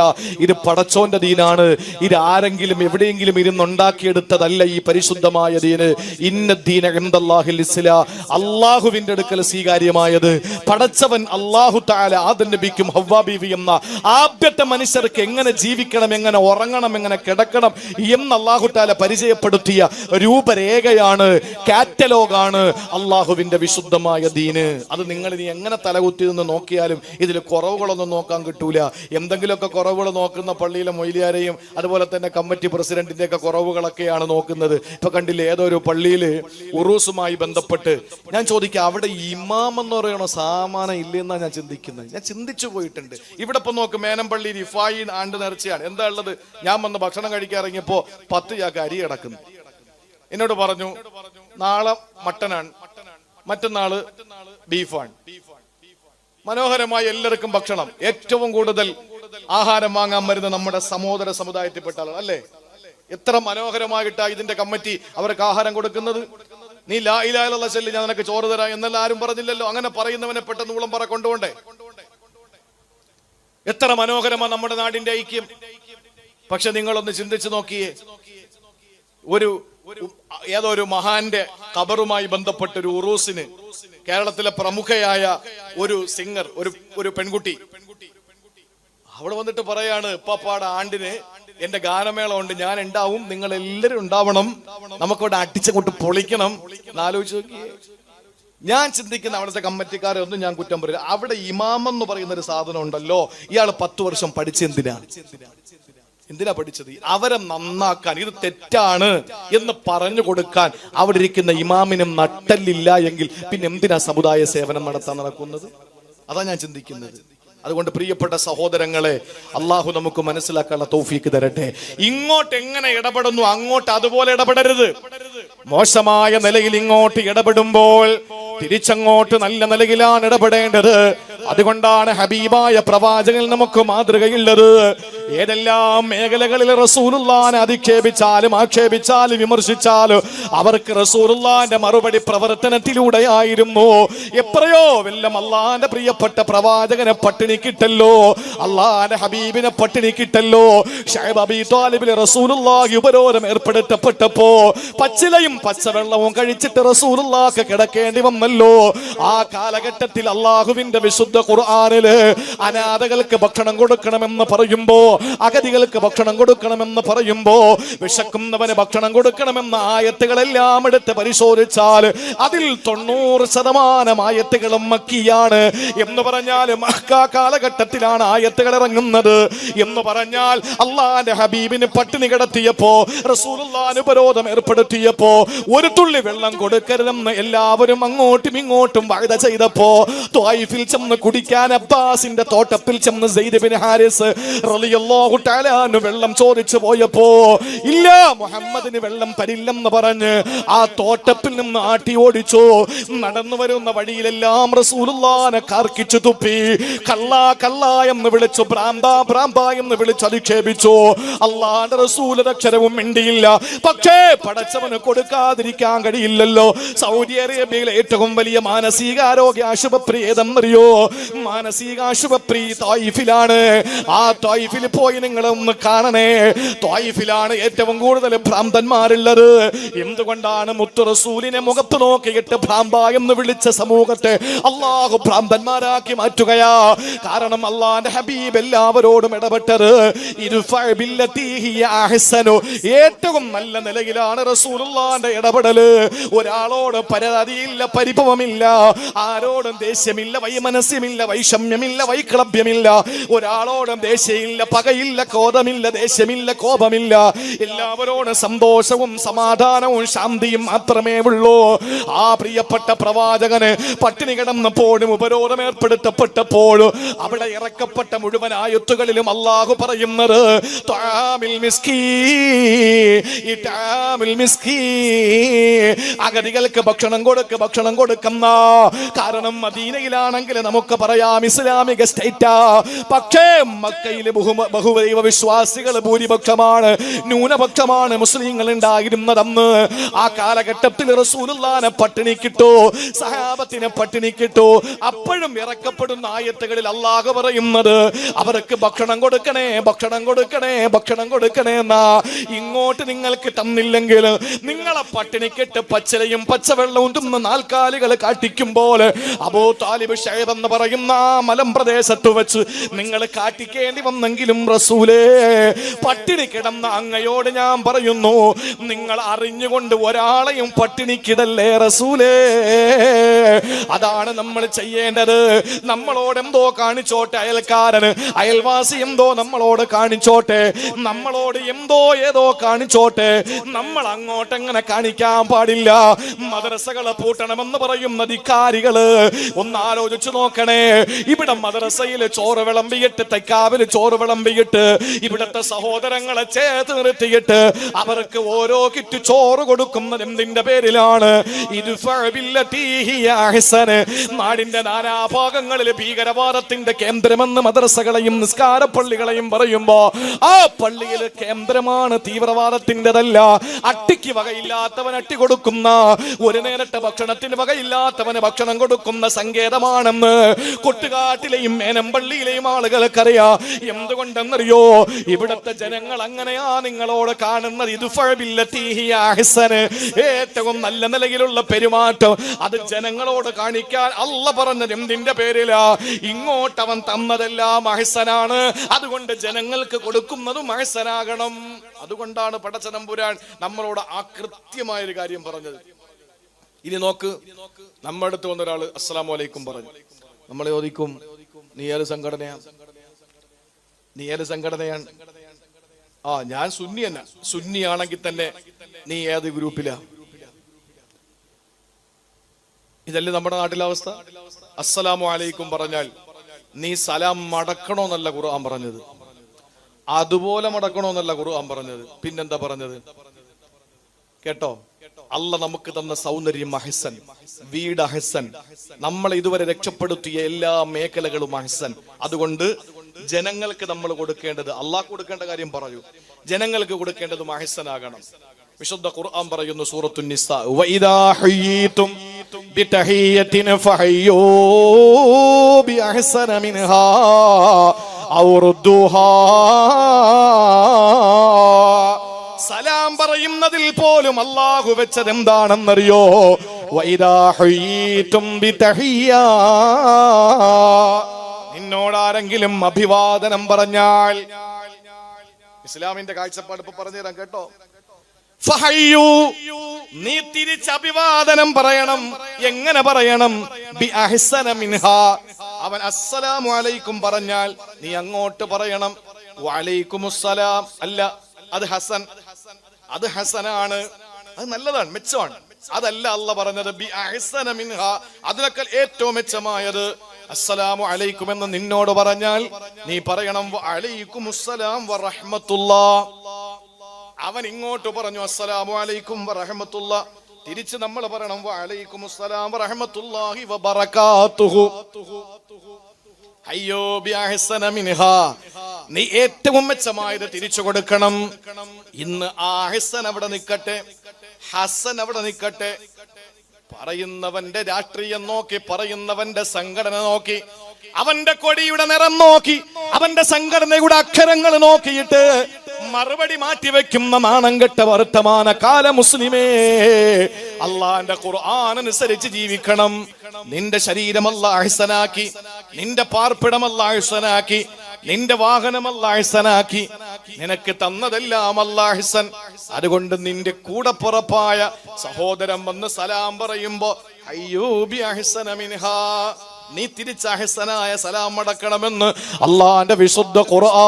ഇത് പടച്ചോന്റെ ദീനാണ്. ഇത് ആരെങ്കിലും എവിടെയെങ്കിലും ഇരുന്നുണ്ടാക്കിയെടുത്തതല്ല ഈ പരിശുദ്ധമായ ദീന്. ഇന്ന ദീന ഇൻദല്ലാഹിൽ ഇസ്ലാം, അള്ളാഹുവിന്റെ അടുക്കൽ സ്വീകാര്യമായത്. പടച്ചവൻ അള്ളാഹു തആല ആദം നബിക്കും ഹവ്വാ ബീവി എന്ന ആദ്യത്തെ മനുഷ്യർക്ക് എങ്ങനെ ജീവിക്കണം, എങ്ങനെ ഉറങ്ങണം, എങ്ങനെ കിടക്കണം എന്ന് അല്ലാഹു തആല പരിചയപ്പെടുത്തിയ രൂപരേഖയാണ്, കാറ്റലോഗാണ് അള്ളാഹുവിന്റെ വിശുദ്ധമായ ദീന്. അത് നിങ്ങൾ ഇനി എങ്ങനെ തലകുത്തി നിന്ന് നോക്കിയാലും ഇതിൽ കുറവുകളൊന്നും നോക്കാൻ കിട്ടൂല. എന്തെങ്കിലുമൊക്കെ കുറവുകൾ നോക്കുന്ന പള്ളിയിലെ മൊയ്ലിയാരെയും അതുപോലെ തന്നെ കമ്മിറ്റി പ്രസിഡന്റിന്റെ ഒക്കെ കുറവുകളൊക്കെയാണ് നോക്കുന്നത്. ഇപ്പൊ കണ്ടില്ലേ, ഏതോ ഒരു പള്ളിയിൽ ഉറൂസുമായി ബന്ധപ്പെട്ട് ഞാൻ ചോദിക്കാം, അവിടെ ഇമാം എന്ന് പറയണോ സാമാനം ഇല്ലെന്നാ ഞാൻ ചിന്തിക്കുന്നത്. ഞാൻ ചിന്തിച്ചു പോയിട്ടുണ്ട്. ഇവിടെ ഇപ്പൊ നോക്ക്, മേനംപള്ളി റിഫായി ആണ്ട് നേർച്ചയാണ്. എന്താ ഉള്ളത്? ഞാൻ വന്ന് ഭക്ഷണം കഴിക്കാൻ ഇറങ്ങിയപ്പോ 10 ചാക്ക് അരി കിടക്കുന്നു. എന്നോട് പറഞ്ഞു നാളെ മട്ടനാണ്, മറ്റന്നാള് ബീഫാണ്. മനോഹരമായി എല്ലാവർക്കും ഭക്ഷണം. ഏറ്റവും കൂടുതൽ ആഹാരം വാങ്ങാൻ വരുന്ന നമ്മുടെ സഹോദര സമുദായത്തിൽപ്പെട്ട ആളുകൾ അല്ലേ? എത്ര മനോഹരമായിട്ടാ ഇതിന്റെ കമ്മിറ്റി അവർക്ക് ആഹാരം കൊടുക്കുന്നത്. നീ ലാ ഇലാഹ ഇല്ലല്ലാഹ് ചൊല്ലി ഞാൻ നിനക്ക് ചോറ് തരാം എന്നല്ല ആരും പറഞ്ഞില്ലല്ലോ. അങ്ങനെ പറയുന്നവനെ പെട്ടെന്ന് ഊളം പറ കൊണ്ടുപോണ്ടേ? എത്ര മനോഹരമാണ് നമ്മുടെ നാടിന്റെ ഐക്യം. പക്ഷെ നിങ്ങളൊന്ന് ചിന്തിച്ചു നോക്കിയേ, ഏതോ ഒരു മഹാന്റെ ഖബറുമായി ബന്ധപ്പെട്ട ഒരു ഉറൂസിന് കേരളത്തിലെ പ്രമുഖയായ ഒരു സിംഗർ, ഒരു പെൺകുട്ടി അവിടെ വന്നിട്ട് പറയാണ്, ഇപ്പാപ്പാടെ ആണ്ടിന് എന്റെ ഗാനമേള ഉണ്ട്, ഞാൻ ഉണ്ടാവും, നിങ്ങൾ എല്ലാവരും ഉണ്ടാവണം, നമുക്കവിടെ അടിച്ചങ്ങോട്ട് പൊളിക്കണം. എന്നാലോചിച്ച് നോക്കിയേ. ഞാൻ ചിന്തിക്കുന്ന അവിടുത്തെ കമ്മിറ്റിക്കാരെ ഒന്നും ഞാൻ കുറ്റം പറയില്ല. അവിടെ ഇമാമെന്ന് പറയുന്ന ഒരു സാധനം ഉണ്ടല്ലോ, ഇയാൾ 10 വർഷം പഠിച്ചെന്തിനാ പഠിച്ചത്? അവരെ നന്നാക്കാൻ, ഇത് തെറ്റാണ് എന്ന് പറഞ്ഞു കൊടുക്കാൻ അവിടെ ഇരിക്കുന്ന ഇമാമിനും നട്ടല്ലില്ല എങ്കിൽ പിന്നെ എന്തിനാ സമുദായ സേവനം നടത്താൻ നടക്കുന്നത്? അതാ ഞാൻ ചിന്തിക്കുന്നത്. അതുകൊണ്ട് പ്രിയപ്പെട്ട സഹോദരങ്ങളെ, അള്ളാഹു നമുക്ക് മനസ്സിലാക്കാനുള്ള തൗഫീക്ക് തരട്ടെ. ഇങ്ങോട്ട് എങ്ങനെ ഇടപെടുന്നു അങ്ങോട്ട് അതുപോലെ ഇടപെടരുത്. മോശമായ നിലയിൽ ഇങ്ങോട്ട് ഇടപെടുമ്പോൾ തിരിച്ചങ്ങോട്ട് നല്ല നിലയിലാണ് ഇടപെടേണ്ടത്. അതുകൊണ്ടാണ് ഹബീബായ പ്രവാചകൻ നമുക്ക് മാതൃകയുള്ളത്. ഏതെല്ലാം മേഖലകളിൽ റസൂലുള്ളാഹിനെ അധിക്ഷേപിച്ചാലും ആക്ഷേപിച്ചാലും വിമർശിച്ചാലും അവർക്ക് റസൂലുള്ളാഹിന്റെ മറുപടി പ്രവർത്തനത്തിലൂടെയായിരുന്നു. എത്രയോ വെല്ലം അള്ളാഹിന്റെ പ്രിയപ്പെട്ട പ്രവാചകനെ പട്ടിണിക്കിട്ടല്ലോ, അള്ളാഹിന്റെ ഹബീബിനെ പട്ടിണിക്കിട്ടല്ലോ. ശൈബ് അബീ ത്വാലിബിൽ റസൂലുള്ളാഹി ഉപരോധം ഏർപ്പെടുത്തപ്പെട്ടപ്പോ പച്ചിലയും പച്ചവെള്ളവും കഴിച്ചിട്ട് റസൂലുള്ളാഹിക്ക് കിടക്കേണ്ടി വന്നല്ലോ. ആ കാലഘട്ടത്തിൽ അള്ളാഹുവിന്റെ വിശുദ്ധ ഖുർആനില് അനാഥകൾക്ക് ഭക്ഷണം കൊടുക്കണമെന്ന് പറയുമ്പോ, അഗതികൾക്ക് ഭക്ഷണം കൊടുക്കണമെന്ന് പറയുമ്പോ, വിശക്കുന്നവന് ഭക്ഷണം കൊടുക്കണമെന്ന ആയത്തുകളെല്ലാം എടുത്ത് പരിശോധിച്ചാൽ അതിൽ 90% ആയത്തുകളും മക്കിയാണ്. എന്ന് പറഞ്ഞാൽ മക്ക കാലഘട്ടത്തിലാണ് ആയത്തുകൾ ഇറങ്ങുന്നത്. എന്ന് പറഞ്ഞാൽ അള്ളാന്റെ ഹബീബിന് പട്ടിണി കിടത്തിയപ്പോ, റസൂലുള്ളാഹിന് ഉപരോധം ഏർപ്പെടുത്തിയപ്പോ, ഒരു തുള്ളി വെള്ളം കൊടുക്കരുതെന്ന് എല്ലാവരും അങ്ങോട്ടും ഇങ്ങോട്ടും വഅദ ചെയ്തപ്പോ, ത്വായിഫിൽ ചെന്ന് കുടിക്കാൻ അബ്ബാസിന്റെ തോട്ടത്തിൽ ചെന്ന് സെയ്ദ് ബിൻ ഹാരിസ് റളിയല്ലാഹു തആല അൻഹു വെള്ളം ചോദിച്ചു പോയപ്പോ, ഇല്ല മുഹമ്മദിന് വെള്ളം തരില്ലെന്ന് പറഞ്ഞ് ആ തോട്ടത്തിൽ നിന്ന് ആട്ടി ഓടിച്ചു. നടന്നു വരുന്ന വഴിയിലെല്ലാം റസൂലുള്ളാഹിനെ കാർക്കിച്ചു തുപ്പി, കള്ളാ കള്ളാ എന്ന് വിളിച്ചു, ഭ്രാന്താ ഭ്രാന്താ എന്ന് വിളിച്ച് അധിക്ഷേപിച്ചു. അള്ളാഹുവിന്റെ റസൂൽ അക്ഷരവും മിണ്ടിയില്ല. പക്ഷേ പടച്ചവന് കൊടുക്കാതിരിക്കാൻ കഴിയില്ലല്ലോ. സൗദി അറേബ്യയിലെ ഏറ്റവും വലിയ മാനസികാരോഗ്യ ആശുപത്രി ഏതെന്നറിയോ? മാനസികാശുപത്രി തായിഫിലാണ്. ആ തായിഫിൽ പോയി നിങ്ങൾ ഒന്ന് കാണണേ. ത്വായിഫിലാണ് ഏറ്റവും കൂടുതൽ ഭ്രാന്തന്മാരുള്ളത്. എന്തുകൊണ്ടാണ്? മുത്തു റസൂലിനെ മുഖത്ത് നോക്കിയിട്ട് ഭ്രാന്ത എന്ന് വിളിച്ച സമൂഹത്തെ അള്ളാഹു ഭ്രാന്തന്മാരാക്കി മാറ്റുകയാ. കാരണം അള്ളാന്റെ ഹബീബ് എല്ലാവരോടും ഇടപെട്ടത് ഏറ്റവും നല്ല നിലയിലാണ് റസൂലുള്ളാന്റെ ഇടപെടല്. ഒരാളോട് പരാതിയില്ല, പരിഭവമില്ല, ആരോടും ദേഷ്യമില്ല, വൈമനസ്യമില്ല, വൈഷമ്യമില്ല, വൈക്ലഭ്യമില്ല, ഒരാളോടും ദേഷ്യമില്ല, പകയില്ല, ക്രോധമില്ല, ദേഷ്യമില്ല, കോപമില്ല. എല്ലാവരോടും സന്തോഷവും സമാധാനവും ശാന്തിയും മാത്രമേ ഉള്ളൂ. ആ പ്രിയപ്പെട്ട പ്രവാചകന് പട്ടിണി കിടന്നപ്പോഴും ഉപരോധം ഏർപ്പെടുത്തപ്പെട്ടപ്പോഴും അവിടെ ഇറക്കപ്പെട്ട മുഴുവൻ ആയത്തുകളിലും അള്ളാഹു പറയുന്നത് അഗതികൾക്ക് ഭക്ഷണം കൊടുക്കുന്ന. കാരണം മദീനയിലാണെങ്കിൽ നമുക്ക് പറയാം ഇസ്ലാമിക സ്റ്റേറ്റാ. പക്ഷേ മക്കയിലെ ബഹുദൈവ വിശ്വാസികൾ ഭൂരിപക്ഷമാണ്, ന്യൂനപക്ഷമാണ് മുസ്ലിങ്ങൾ ഉണ്ടായിരുന്നതെന്ന്. ആ കാലഘട്ടത്തിൽ റസൂലുള്ളാഹിനെ പട്ടിണിക്കിട്ടു, സഹാബത്തിനെ പട്ടിണിക്കിട്ടു. അപ്പോഴും ഇറക്കപ്പെടുന്ന ആയത്തുകളിൽ അല്ലാഹു പറയുന്നത് അവർക്ക് ഭക്ഷണം കൊടുക്കണേ, ഭക്ഷണം കൊടുക്കണേ, ഭക്ഷണം കൊടുക്കണേ എന്നാ. ഇങ്ങോട്ട് നിങ്ങൾക്ക് തന്നില്ലെങ്കിൽ നിങ്ങളെ പട്ടിണിക്കിട്ട് പച്ചലയും പച്ചവെള്ളവും തിന്ന് നാൽക്കാലികൾ കാട്ടിക്കുമ്പോൾ അബൂ താലിബ് ശൈബ് എന്ന് പറയുന്ന മലമ്പ്രദേശത്ത് വെച്ച് നിങ്ങൾ കാട്ടിക്കേണ്ടി വന്നെങ്കിലും റസൂലേ, പട്ടിണി കിടന്ന അങ്ങയോട് ഞാൻ പറയുന്നു, നിങ്ങൾ അറിഞ്ഞുകൊണ്ട് ഒരാളെയും പട്ടിണിക്കിടല്ലേ റസൂലേ. അതാണ് നമ്മൾ ചെയ്യേണ്ടത്. നമ്മളോട് എന്തോ കാണിച്ചോട്ടെ അയൽക്കാരന്, അയൽവാസി എന്തോ നമ്മളോട് കാണിച്ചോട്ടെ, നമ്മളോട് എന്തോ ഏതോ കാണിച്ചോട്ടെ, നമ്മൾ അങ്ങോട്ട് എങ്ങനെ കാണിക്കാൻ പാടില്ല. മദ്രസകളെ പൂട്ടണമെന്ന് പറയുന്ന അധികാരികള് ഒന്ന് ആലോചിച്ചു നോക്കണേ. ഇവിടെ മദ്രസയിൽ ചോറ് വിളമ്പിയിട്ട്, തെക്കാവിൽ ചോറ് വിളമ്പിയിട്ട്, ഇവിടത്തെ സഹോദരങ്ങളെ ചേർത്ത് നിർത്തിയിട്ട് അവർക്ക് ഓരോ കിറ്റ് ചോറ് കൊടുക്കുന്നത് എന്തിന്റെ പേരിലാണ്? നാടിന്റെ നാനാഭാഗങ്ങളിൽ ഭീകരവാദത്തിന്റെ കേന്ദ്രമെന്ന് മദ്രസകളെയും നിസ്കാര പള്ളികളെയും പറയുമ്പോ ആ പള്ളിയിൽ കേന്ദ്രമാണ് തീവ്രവാദത്തിൻ്റെതല്ല. അട്ടിക്ക് വകയില്ലാത്തവൻ അട്ടി കൊടുക്കുന്ന, ഒരു നേരത്തെ ഭക്ഷണത്തിന് വകയില്ലാത്തവന് ഭക്ഷണം കൊടുക്കുന്ന സങ്കേതമാണെന്ന് കൊട്ടുകാട്ടിലെയും മേനമ്പള്ളിയിലെയും ആളുകൾക്കറിയാം. എന്തുകൊണ്ടെന്നറിയോ? ഇവിടത്തെ ജനങ്ങൾ അങ്ങനെയാ നിങ്ങളോട് കാണുന്നത്. ഏറ്റവും നല്ല നിലയിലുള്ള പെരുമാറ്റം അത് ജനങ്ങളോട് കാണിക്കാൻ അള്ള പറഞ്ഞത് എന്തിന്റെ പേരിലാ? ഇങ്ങോട്ടവൻ തന്നതെല്ലാം അഹ്സനാണ്, അതുകൊണ്ട് ജനങ്ങൾക്ക് കൊടുക്കുന്നതും അഹ്സനാകണം. അതുകൊണ്ടാണ് പടച്ചതമ്പുരാൻ നമ്മളോട് ആ കൃത്യമായൊരു കാര്യം പറഞ്ഞത്. ഇനി നോക്ക്, നമ്മുടെ അടുത്ത് വന്ന ഒരാള് അസ്സലാമു അലൈക്കും പറഞ്ഞു. നമ്മളെ ചോദിക്കും, നീ ഏത് സംഘടനയാണ്? നീ ഏത് സംഘടനയാണ്? ആ, ഞാൻ സുന്നി തന്നെ. സുന്നി ആണെങ്കിൽ തന്നെ നീ ഏത് ഗ്രൂപ്പിലാ? ഇതല്ലേ നമ്മുടെ നാട്ടിലെ അവസ്ഥ. അസ്സലാമു അലൈക്കും പറഞ്ഞാൽ നീ സലാം മടക്കണോന്നല്ല ഖുർആൻ പറഞ്ഞത്, അതുപോലെ മടക്കണോന്നല്ല ഖുർആൻ പറഞ്ഞത്. പിന്നെന്താ പറഞ്ഞത്? കേട്ടോ, അല്ല നമുക്ക് തന്ന സൗന്ദര്യം അഹ്സൻ, വീട് അഹ്സൻ, നമ്മളെ ഇതുവരെ രക്ഷപ്പെടുത്തിയ എല്ലാ മേഖലകളും അഹ്സൻ. അതുകൊണ്ട് ജനങ്ങൾക്ക് നമ്മൾ കൊടുക്കേണ്ടത്, അള്ളാഹ് കൊടുക്കേണ്ട കാര്യം പറയൂ, ജനങ്ങൾക്ക് കൊടുക്കേണ്ടതും അഹ്സനാകണം. വിശുദ്ധ ഖുർആൻ പറയുന്നു സൂറത്തുൻ നിസാ, വഇദാ ഹയ്യിതും ബിതഹിയ്യത്തിൻ ഫഹയ്യൂ ബിഅഹ്സന മിൻഹാ ഔ റുദ്ദൂഹാ. സലാം പറയുന്നതിൽ പോലും അല്ലാഹു വെച്ചത് എന്താണെന്നറിയോ? വഇദാ ഹയ്യിതും ബിതഹിയ്യ, നിന്നോടാരെങ്കിലും അഭിവാദനം പറഞ്ഞാൽ, ഇസ്ലാമിന്റെ കാഴ്ചപ്പാട് ഇപ്പൊ പറഞ്ഞുതരാം കേട്ടോ. ഫഹയ്യു, നീ തിരിച്ച് അഭിവാദനം പറയണം. എങ്ങനെ പറയണം? ബി അഹ്സന മിൻഹാ, അവൻ അസ്സലാമു അലൈക്കും പറഞ്ഞാൽ നീ അങ്ങോട്ട് പറയണം വഅലൈക്കുമുസ്സലാം. അല്ല, അത് ഹസൻ, അത് ഹസനാണ്, അത് നല്ലതാണ്, മെച്ചമാണ്. അതല്ല അല്ലാഹ് പറഞ്ഞത് ബി അഹ്സന മിൻഹാ, അതിനേക്കാൾ ഏറ്റവും മെച്ചമായത് അസ്സലാമു അലൈക്കും എന്ന് നിന്നോട് പറഞ്ഞാൽ നീ പറയണം വഅലൈക്കുമുസ്സലാം വറഹ്മത്തുള്ളാഹ്. അവൻ ഇങ്ങോട്ട് പറഞ്ഞു അസ്സലാമു അലൈക്കും വറഹ്മത്തുള്ളാഹ്, തിരിച്ച് നമ്മൾ പറയണം വഅലൈക്കുമുസ്സലാം വറഹ്മത്തുള്ളാഹി വബറകാതുഹു. അയ്യോ ബി അഹ്സന മിൻഹാ, നീ ഏറ്റവും മെച്ചമായത് തിരിച്ചു കൊടുക്കണം. ഇന്ന് ആ അഹ്സൻ അവിടെ നിൽക്കട്ടെ, ഹസൻ അവിടെ നിൽക്കട്ടെ. പറയുന്നവന്റെ രാഷ്ട്രീയം നോക്കി, പറയുന്നവന്റെ സംഘടന നോക്കി, അവന്റെ കൊടിയുടെ നിറം നോക്കി, അവന്റെ സംഘടനയുടെ അക്ഷരങ്ങൾ നോക്കിയിട്ട് മറുപടി മാറ്റിവെക്കുന്ന നാണം കെട്ട വർത്തമാന കാല മുസ്ലിമേ, അള്ളാന്റെ ഖുർആൻ അനുസരിച്ച് ജീവിക്കണം. നിന്റെ ശരീരം അല്ലാഹ് അഹ്സനാക്കി, നിന്റെ പാർപ്പിടം അല്ലാഹ് അഹ്സനാക്കി, നിന്റെ വാഹനം അല്ലാഹ് അഹ്സനാക്കി, നിനക്ക് തന്നതെല്ലാം അല്ലാഹ് അഹ്സൻ. അതുകൊണ്ട് നിന്റെ കൂടപ്പുറപ്പായ സഹോദരൻ വന്ന് സലാം പറയുമ്പോ അയ്യൂബി അഹ്സന മിൻഹാ, നീ തിരിച്ച് അഹ്സനായ സലാം അടക്കണമെന്ന് അള്ളാന്റെ വിശുദ്ധ ഖുർആൻ.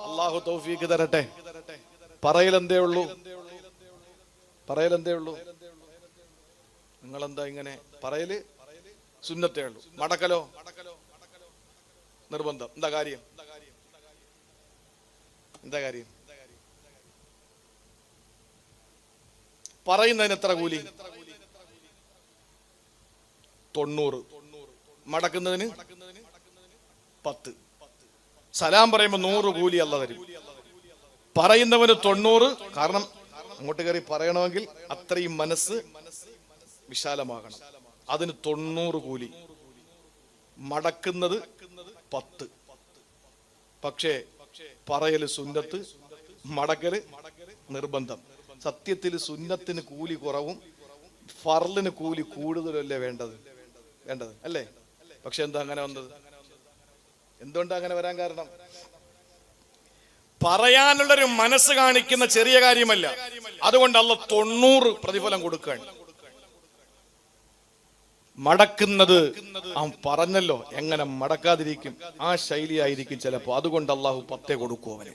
അല്ലാഹു തൗഫീഖ് തരട്ടെ. പറയലെന്തേ ഉള്ളൂ, പറയലെന്തേ ഉള്ളൂ. നിങ്ങളെന്താ ഇങ്ങനെ പറയല്? സുന്നത്തേ ഉള്ളൂ. മടക്കലോ നിർബന്ധം. എന്താ കാര്യം? എന്താ കാര്യം? പറയുന്നതിന് എത്ര കൂലി? 90. മടക്കുന്നതിന് 10. സലാം പറയുമ്പോ 100 കൂലി അല്ലാഹ് തരും. പറയുന്നവന് 90. കാരണം അങ്ങോട്ട് കയറി പറയണമെങ്കിൽ അത്രയും മനസ്സ് വിശാലമാകണം. അതിന് 90 കൂലി. മടക്കുന്നത് 10. പക്ഷേ പറയല് സുന്നത്ത്, മടക്കല് നിർബന്ധം. സത്യത്തിൽ സുന്നത്തിന് കൂലി കുറവും ഫർളിന് കൂലി കൂടുതലല്ലേ വേണ്ടത് അല്ലേ? പക്ഷെ എന്താ അങ്ങനെ വന്നത്? എന്തുകൊണ്ടാ അങ്ങനെ വരാൻ കാരണം? പറയാനുള്ളൊരു മനസ്സ് കാണിക്കുന്ന ചെറിയ കാര്യമല്ല. അതുകൊണ്ട് അല്ലാഹ് 90 പ്രതിഫലം കൊടുക്കുകയാണ്. മടക്കുന്നത് അവൻ പറഞ്ഞല്ലോ, എങ്ങനെ മടക്കാതിരിക്കും? ആ ശൈലിയായിരിക്കും ചിലപ്പോ. അതുകൊണ്ട് അള്ളാഹു 10 കൊടുക്കൂ അവന്.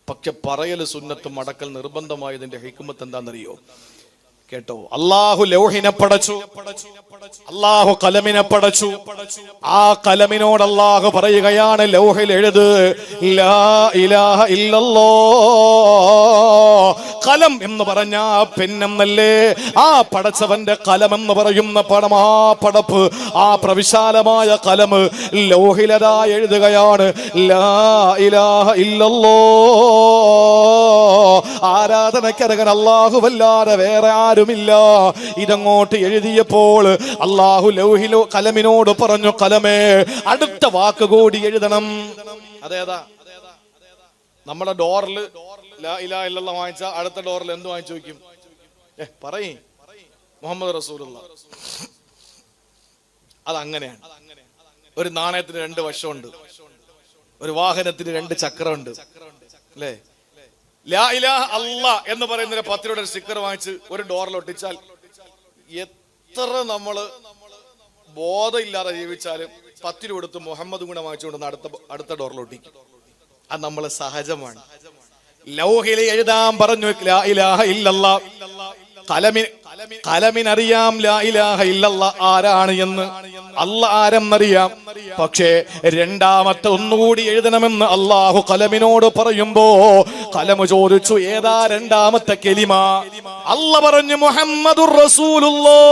പക്ഷെ പറയല് സുന്നത്ത്, മടക്കൽ നിർബന്ധമായതിന്റെ ഹിക്മത്ത് എന്താണെന്നറിയോ? കേട്ടോ, അള്ളാഹു ലൗഹിനെ പടച്ചു, അള്ളാഹു കലമിനെ പടച്ചു. ആ കലമിനോട് അള്ളാഹു പറയുകയാണ്, ലൗഹിൽ എഴുത് ലാ ഇലാഹ ഇല്ലല്ലാഹ്. കലം എന്ന് പറഞ്ഞ പെണ്ണെന്നല്ലേ? ആ പടച്ചവന്റെ കലം എന്ന് പറയുന്ന പടപ്പ്, ആ പ്രവിശാലമായ കലം ലൗഹിലതാ എഴുതുകയാണ്, ലാ ഇലാഹ ഇല്ലല്ലാഹ്. ആരാധനക്കരകൻ അല്ലാഹുവല്ലാതെ വേറെ ആരുമില്ല. ഇതങ്ങോട്ട് എഴുതിയപ്പോൾ അല്ലാഹു ലൗഹിലോ കലമിനോട് പറഞ്ഞു, കലമേ അടുത്ത വാക്ക് കൂടി എഴുതണം. അതേതാ? നമ്മുടെ ഡോറിൽ ലാ ഇലാഹ ഇല്ലല്ലാഹ് വാങ്ങിച്ച അടുത്ത ഡോറിൽ എന്ത് വാങ്ങിച്ചു വയ്ക്കും? പറയ്, മുഹമ്മദ് റസൂലുള്ളാഹ്. അതങ്ങനെയാണ്. ഒരു നാണയത്തിന് 2 വശമുണ്ട്, ഒരു വാഹനത്തിന് 2 ചക്രമുണ്ട്, അല്ലേ? ലാ ഇലാഹ അല്ലാഹ് എന്ന് പറയുന്ന 10 രൂപയുടെ സ്റ്റിക്കർ വാങ്ങിച്ച് ഒരു ഡോറിൽ ഒട്ടിച്ചാൽ എത്ര നമ്മള് ബോധമില്ലാതെ ജീവിച്ചാലും 10 രൂപ എടുത്ത് മുഹമ്മദ് ഗുണം വാങ്ങിച്ചുകൊണ്ട് അടുത്ത ഡോറിൽ ഒട്ടിക്കും. അത് നമ്മളെ സഹജമാണ്. ലൗഹിൽ എഴുതാൻ പറഞ്ഞു ലാ ഇലാഹ ഇല്ലല്ലാഹ്. കലമിനറിയാം ലാ ഇലാഹ ഇല്ലല്ലാഹ് ആരാണ് എന്ന്, അല്ലാഹ് ആരെന്നറിയാം. പക്ഷേ രണ്ടാമത്തെ ഒന്നുകൂടി എഴുതണമെന്ന് അല്ലാഹു കലമിനോട് പറയുമ്പോ കലമ് ചോദിച്ചു, ഏതാ രണ്ടാമത്തെ കലിമ? അല്ലാഹ് പറഞ്ഞു മുഹമ്മദുർ റസൂലുള്ളാഹ്.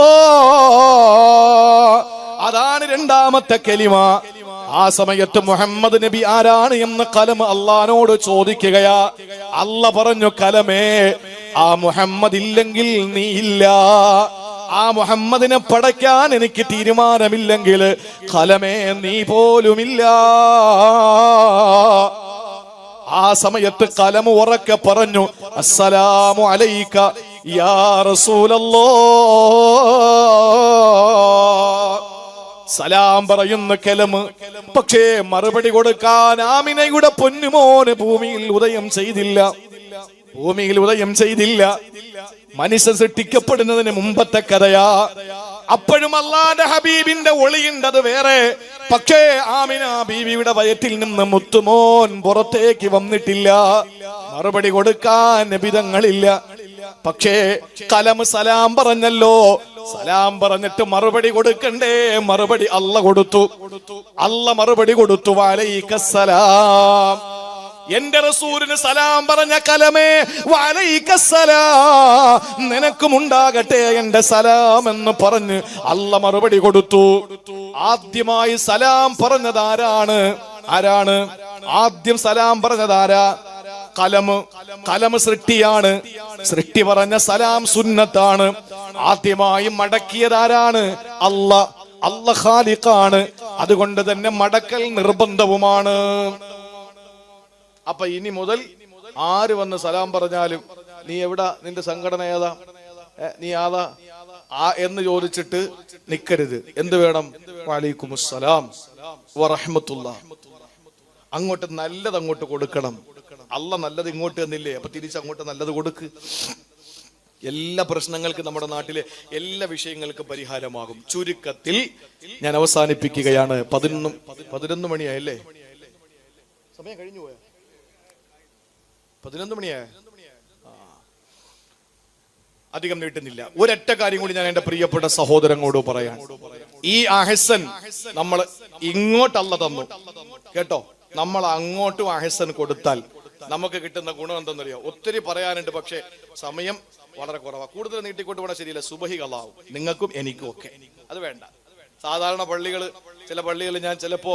അതാണ് രണ്ടാമത്തെ കലിമ. ആ സമയത്ത് മുഹമ്മദ് നബി ആരാണ് എന്ന് കലം അള്ളാനോട് ചോദിക്കുകയാ. അല്ലാഹ് പറഞ്ഞു, കലമേ ആ മുഹമ്മദ് ഇല്ലെങ്കിൽ നീ ഇല്ല. ആ മുഹമ്മദിനെ പടയ്ക്കാൻ എനിക്ക് തീരുമാനമില്ലെങ്കിൽ കലമേ നീ പോലുമില്ല. ആ സമയത്ത് കലം ഉറക്കെ പറഞ്ഞു, അസ്സലാമു അലൈക യാ റസൂലല്ലാഹ്. സലാം പറയുന്ന കലം. പക്ഷേ മറുപടി കൊടുക്കാൻ ആമിനയുടെ പൊന്നുമോന് ഭൂമിയിൽ ഉദയം ചെയ്തില്ല. മനുഷ്യൻ സൃഷ്ടിക്കപ്പെടുന്നതിന് മുമ്പത്തെ കഥയാ. അപ്പോഴും അല്ലാഹുവിന്റെ ഹബീബിന്റെ ഒളിയുണ്ടത് വേറെ. പക്ഷേ ആമിന ബീവിയുടെ വയറ്റിൽ നിന്ന് മുത്തുമോൻ പുറത്തേക്ക് വന്നിട്ടില്ല. മറുപടി കൊടുക്കാൻ നബിതങ്ങളില്ല. പക്ഷേ കലം സലാം പറഞ്ഞല്ലോ. സലാം പറഞ്ഞിട്ട് മറുപടി കൊടുക്കണ്ടേ? മറുപടി അല്ലാഹ് കൊടുത്തു. അല്ലാഹ് മറുപടി കൊടുത്തു, വഅലൈക്കസ്സലാം. എന്റെ റസൂലിന് സലാം പറഞ്ഞ കലമേ, വഅലൈക്കസ്സലാം, നിനക്കുമുണ്ടാകട്ടെ എന്റെ സലാം എന്ന് പറഞ്ഞ് അല്ലാഹ് മറുപടി കൊടുത്തു. ആദ്യമായി സലാം പറഞ്ഞത് ആരാണ്? ആദ്യം സലാം പറഞ്ഞത് ആരാ? കലം സൃഷ്ടിയാണ്. സൃഷ്ടി പറഞ്ഞ സലാം സുന്നത്താണ്. ആദ്യമായി മടക്കിയത് ആരാണ്? അല്ലാഹ്. അല്ലാഹ് ഖാലിഖാണ്. അതുകൊണ്ട് തന്നെ മടക്കൽ നിർബന്ധവുമാണ്. അപ്പൊ ഇനി മുതൽ ആര് വന്ന് സലാം പറഞ്ഞാലും നീ എവിടാ, നിന്റെ സംഘടന ഏതാ, നീ ആദാ എന്ന് ചോദിച്ചിട്ട് നിക്കരുത്. എന്ത് വേണം? വഅലൈക്കുമുസ്സലാം വറഹ്മത്തുള്ളാഹ്. അങ്ങോട്ട് നല്ലത് അങ്ങോട്ട് കൊടുക്കണം. അല്ല നല്ലത് ഇങ്ങോട്ട് തന്നില്ലേ, അപ്പൊ തിരിച്ച് അങ്ങോട്ട് നല്ലത് കൊടുക്ക്. എല്ലാ പ്രശ്നങ്ങൾക്കും നമ്മുടെ നാട്ടിലെ എല്ലാ വിഷയങ്ങൾക്കും പരിഹാരമാകും. ചുരുക്കത്തിൽ ഞാൻ അവസാനിപ്പിക്കുകയാണ്. 11 മണിയായല്ലേ? സമയം കഴിഞ്ഞു പോയ 11 മണിയായ അധികം നീട്ടുന്നില്ല. ഒരൊറ്റ കാര്യം കൂടി ഞാൻ എന്റെ പ്രിയപ്പെട്ട സഹോദരങ്ങളോട് പറയാൻ. ഈ അഹ്സൻ നമ്മൾ ഇങ്ങോട്ടല്ല തന്നു കേട്ടോ. നമ്മൾ അങ്ങോട്ടും അഹ്സൻ കൊടുത്താൽ നമുക്ക് കിട്ടുന്ന ഗുണം എന്തെന്നറിയോ? ഒത്തിരി പറയാനുണ്ട്, പക്ഷെ സമയം വളരെ കുറവാണ്. കൂടുതൽ നീട്ടിക്കൊണ്ട് പോകണം ശരിയല്ല. സുബഹി കളാവും നിങ്ങൾക്കും എനിക്കും ഒക്കെ. അത് വേണ്ട. സാധാരണ ചില പള്ളികൾ ഞാൻ ചിലപ്പോ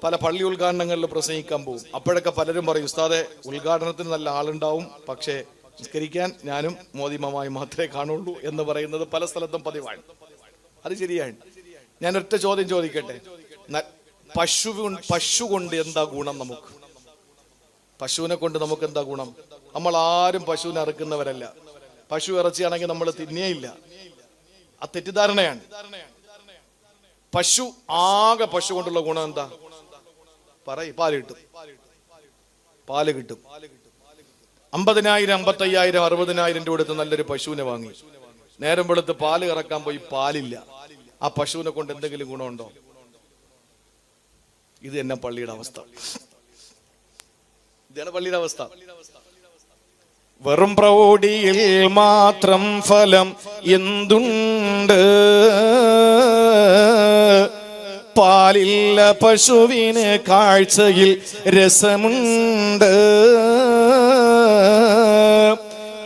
പല പള്ളി ഉദ്ഘാടനങ്ങളിൽ പ്രസംഗിക്കാൻ പോകും. അപ്പോഴൊക്കെ പലരും പറയും, ഉസ്താദെ ഉദ്ഘാടനത്തിന് നല്ല ആളുണ്ടാവും, പക്ഷേ നിസ്കരിക്കാൻ ഞാനും മോദിമമായി മാത്രമേ കാണുള്ളൂ എന്ന് പറയുന്നത് പല സ്ഥലത്തും പതിവാണ്. അത് ശരിയാണ്. ഞാൻ ഒറ്റ ചോദ്യം ചോദിക്കട്ടെ. പശു കൊണ്ട് എന്താ ഗുണം നമുക്ക്? പശുവിനെ കൊണ്ട് നമുക്ക് എന്താ ഗുണം? നമ്മൾ ആരും പശുവിനെ അറുക്കുന്നവരല്ല. പശു ഇറച്ചിയാണെങ്കിൽ നമ്മൾ തിന്നേയില്ല. ആ തെറ്റിദ്ധാരണയാണ്. പശു കൊണ്ടുള്ള ഗുണം എന്താ? പാല് കിട്ടും. 50,000, 55,000, 60,000 രൂപ എടുത്ത് നല്ലൊരു പശുവിനെ വാങ്ങി. നേരം വെളുത്ത് പാല് കറക്കാൻ പോയി, പാലില്ല. ആ പശുവിനെ കൊണ്ട് എന്തെങ്കിലും ഗുണമുണ്ടോ? ഇത് തന്നെ പള്ളിയുടെ അവസ്ഥ. ഇതാണ് പള്ളിയുടെ അവസ്ഥ. വെറും പ്രൗഢിയിൽ മാത്രം ഫലം എന്തുണ്ട്? പാലില്ല പശുവിന് കാഴ്ചയിൽ രസമുണ്ട്.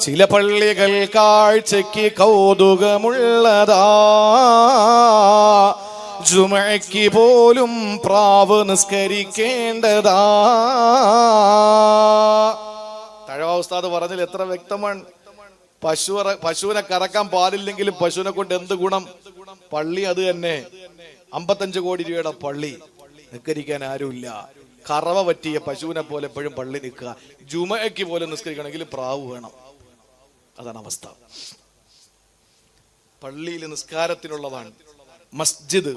ചില പള്ളികൾ കാഴ്ചയ്ക്ക് കൗതുകമുള്ളതാ, ജുമഅയ്ക്ക് പോലും പ്രാവ് നിസ്കരിക്കേണ്ടതാ. തഴവ ഉസ്താദ് പറഞ്ഞതിൽ എത്ര വ്യക്തമാണ്. പശുവിനെ കറക്കാൻ പാലില്ലെങ്കിലും പശുവിനെ കൊണ്ട് എന്ത് ഗുണം? പള്ളി അത് തന്നെ. 55 കോടി രൂപയുടെ പള്ളി, നിസ്കരിക്കാൻ ആരുമില്ല. കറവ പറ്റിയ പശുവിനെ പോലെ എപ്പോഴും പള്ളി നിൽക്കുക. ജുമഅയ്ക്ക് പോലും നിസ്കരിക്കണമെങ്കിൽ പ്രാവ് വേണം. അതാണ് അവസ്ഥ. പള്ളിയിൽ നിസ്കാരത്തിനുള്ളതാണ്. മസ്ജിദ്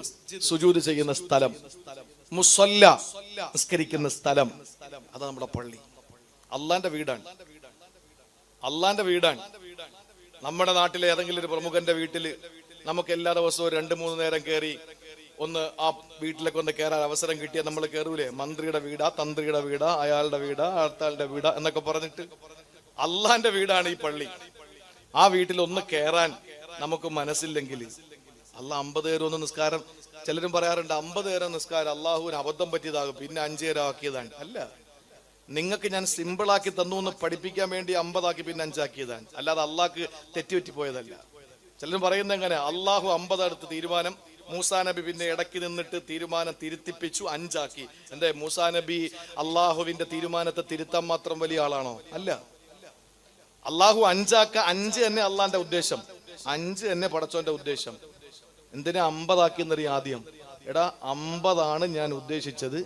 സുജൂദ് ചെയ്യുന്ന സ്ഥലം, മുസല്ല നിസ്കരിക്കുന്ന സ്ഥലം, അത് നമ്മുടെ പള്ളി. അള്ളാന്റെ വീടാണ്. നമ്മുടെ നാട്ടിലെ ഏതെങ്കിലും ഒരു പ്രമുഖന്റെ വീട്ടില് നമുക്ക് എല്ലാ ദിവസവും 2-3 നേരം കയറി ഒന്ന് ആ വീട്ടിലേക്ക് ഒന്ന് കയറാൻ അവസരം കിട്ടിയാൽ നമ്മൾ കയറൂലേ? മന്ത്രിയുടെ വീടാ, തന്ത്രിയുടെ വീടാ, അയാളുടെ വീടാ, അടുത്താളുടെ വീടാ എന്നൊക്കെ പറഞ്ഞിട്ട്. അള്ളാന്റെ വീടാണ് ഈ പള്ളി. ആ വീട്ടിൽ ഒന്ന് കയറാൻ നമുക്ക് മനസ്സില്ലെങ്കിൽ അള്ളാഹ് 50 നേരം ഒന്ന് നിസ്കാരം. ചിലരും പറയാറുണ്ട് 50 നേരം നിസ്കാരം അള്ളാഹുവിന് അബദ്ധം പറ്റിയതാകും, പിന്നെ 5 നേരം ആക്കിയതാണ്. അല്ല, നിങ്ങൾക്ക് ഞാൻ സിമ്പിളാക്കി തന്നു എന്ന് പഠിപ്പിക്കാൻ വേണ്ടി 50 ആക്കി പിന്നെ 5 ആക്കിയതാണ്. അല്ലാതെ അള്ളാഹ്ക്ക് തെറ്റുപറ്റിപ്പോയതല്ല. ചിലരും പറയുന്നത് എങ്ങനെ? അള്ളാഹു 50 അടുത്ത് തീരുമാനം, മൂസാ നബി പിന്നെ ഇടയ്ക്ക് നിന്നിട്ട് തീരുമാനം തിരുത്തിപ്പിച്ചു, 5 ആക്കി. എന്തേ മൂസാ നബി അള്ളാഹുവിന്റെ തീരുമാനത്തെ തിരുത്താൻ മാത്രം വലിയ ആളാണോ? അല്ല. അള്ളാഹു 5 തന്നെ അള്ളാന്റെ ഉദ്ദേശം, 5 തന്നെ പടച്ചോന്റെ ഉദ്ദേശം. എന്തിനാ 50 ആക്കിയെന്നറിയാം? ആദ്യം എടാ 50 ഞാൻ ഉദ്ദേശിച്ചത്,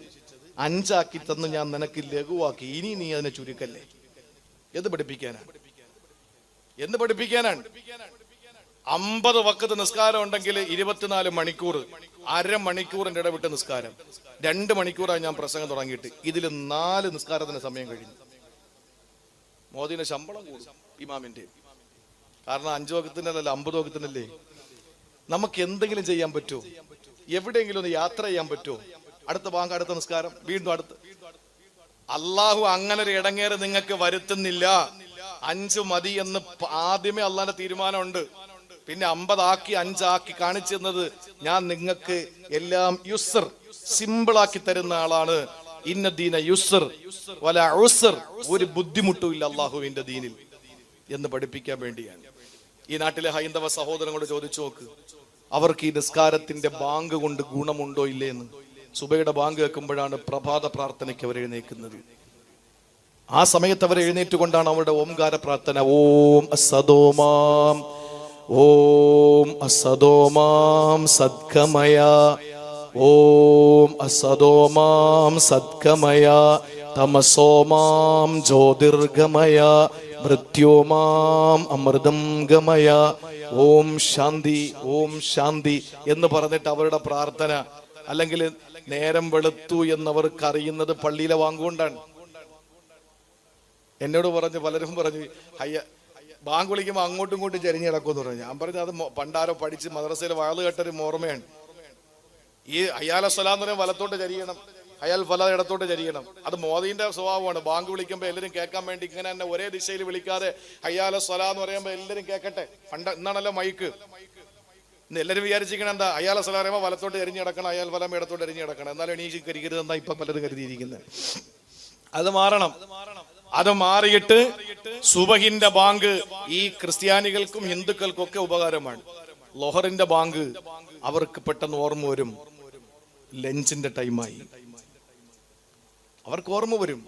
5 ആക്കി തന്ന് ഞാൻ നിനക്ക് ലഘുവാക്കി, ഇനി നീ അതിനെ ചുരുക്കല്ലേ. എന്ത് പഠിപ്പിക്കാനാണ്? 50 വഖത്ത് നിസ്കാരം ഉണ്ടെങ്കിൽ 24 മണിക്കൂർ, അരമണിക്കൂറിന്റെ ഇടവിട്ട് നിസ്കാരം. 2 മണിക്കൂറായി ഞാൻ പ്രസംഗം തുടങ്ങിയിട്ട്. ഇതിൽ 4 നിസ്കാരത്തിന് സമയം കഴിഞ്ഞു. മോദിന്റെ ശമ്പളം കൂടും ഇമാമിന്റെ. കാരണം 5 വഖത്തിനല്ല 50 വഖത്തിനല്ലേ. നമുക്ക് എന്തെങ്കിലും ചെയ്യാൻ പറ്റുമോ? എവിടെയെങ്കിലും ഒന്ന് യാത്ര ചെയ്യാൻ പറ്റുമോ? അടുത്ത ബാങ്ക്, അടുത്ത നിസ്കാരം, വീണ്ടും അടുത്ത്. അള്ളാഹു അങ്ങനെ ഒരു ഇടങ്ങേറ് നിങ്ങൾക്ക് വരുത്തുന്നില്ല. 5 മതി എന്ന് ആദ്യമേ അള്ളാന്റെ തീരുമാനമുണ്ട്. പിന്നെ 50 ആക്കി 5 ആക്കി കാണിച്ചു തന്നത് ഞാൻ നിങ്ങൾക്ക് എല്ലാം യുസ്ർ, സിമ്പിളാക്കി തരുന്ന ആളാണ്. ഇന്ന ദീന യുസ്ർ വലാ ഉസ്ർ, ഒരു ബുദ്ധിമുട്ടും ഇല്ല അള്ളാഹുവിന്റെ ദീനിൽ എന്ന് പഠിപ്പിക്കാൻ വേണ്ടിയാണ്. ഈ നാട്ടിലെ ഹൈന്ദവ സഹോദരങ്ങളോട് ചോദിച്ചു നോക്ക്, അവർക്ക് ഈ നിസ്കാരത്തിന്റെ ബാങ്ക് കൊണ്ട് ഗുണമുണ്ടോ ഇല്ലേ എന്ന്. സുബയുടെ ബാങ്ക് കേൾക്കുമ്പോഴാണ് പ്രഭാത പ്രാർത്ഥനയ്ക്ക് അവർ എഴുന്നേൽക്കുന്നത്. ആ സമയത്ത് അവർ എഴുന്നേറ്റുകൊണ്ടാണ് അവരുടെ ഓംകാര പ്രാർത്ഥന. ഓം അസദോമാം ഓം അസദോമാം സദ്ഗമയ, ഓം അസദോമാം സദ്ഗമയ, തമസോമാം ജ്യോതിർഗമയ, മൃത്യോമാം അമൃതം ഗമയ. ഓം ശാന്തി, ഓം ശാന്തി എന്ന് പറഞ്ഞിട്ട് അവരുടെ പ്രാർത്ഥന, അല്ലെങ്കിൽ നേരം വെളുത്തു എന്നവർക്ക് അറിയുന്നത് പള്ളിയിലെ വാങ്ങുകൊണ്ടാണ്. എന്നോട് പറഞ്ഞു, പലരും പറഞ്ഞു, ബാങ്ക് വിളിക്കുമ്പോൾ അങ്ങോട്ടും ഇങ്ങോട്ടും ചരിഞ്ഞ് കിടക്കുമെന്ന് പറഞ്ഞു. ഞാൻ പറഞ്ഞു, അത് പണ്ടാരോ പഠിച്ച് മദ്രസയിൽ വാള് കേട്ടൊരു ഓർമ്മയാണ്. ഈ ഹയ്യാല സ്വലാ എന്ന് പറയുമ്പോൾ വലത്തോട്ട് ചരിയണം, ഹയ്യാൽ ഫല ഇടത്തോട്ട് ചരിയണം. അത് മോദീന്റെ സ്വഭാവമാണ്. ബാങ്ക് വിളിക്കുമ്പോൾ എല്ലാവരും കേൾക്കാൻ വേണ്ടി ഇങ്ങനെ തന്നെ ഒരേ ദിശയിൽ വിളിക്കാതെ ഹയ്യാല സ്വലാ എന്ന് പറയുമ്പോൾ എല്ലാവരും കേൾക്കട്ടെ. ഇന്നാണല്ലോ മൈക്ക്. ഇന്ന് എല്ലാവരും വിചാരിച്ചിരിക്കണം എന്താ, ഹയ്യാല സ്വലാ പറയുമ്പോൾ വലത്തോട്ട് എരിഞ്ഞ് കിടക്കണം, ഹയ്യാൽ ഫലാമ ഇടത്തോട്ട് എരിഞ്ഞ് കിടക്കണം, എന്നാലും എണീച്ച് കരിക്കരുത് എന്നാ ഇപ്പം പലരും കരുതിയിരിക്കുന്നത്. അത് മാറണം. അത് മാറിയിട്ട് സുബഹിന്റെ ബാങ്ക് ഈ ക്രിസ്ത്യാനികൾക്കും ഹിന്ദുക്കൾക്കും ഒക്കെ ഉപകാരമാണ്. ലൊഹറിന്റെ ബാങ്ക് അവർക്ക് പെട്ടെന്ന് ഓർമ്മ വരും, ലഞ്ചിന്റെ ടൈമായി, അവർക്ക് ഓർമ്മ വരും.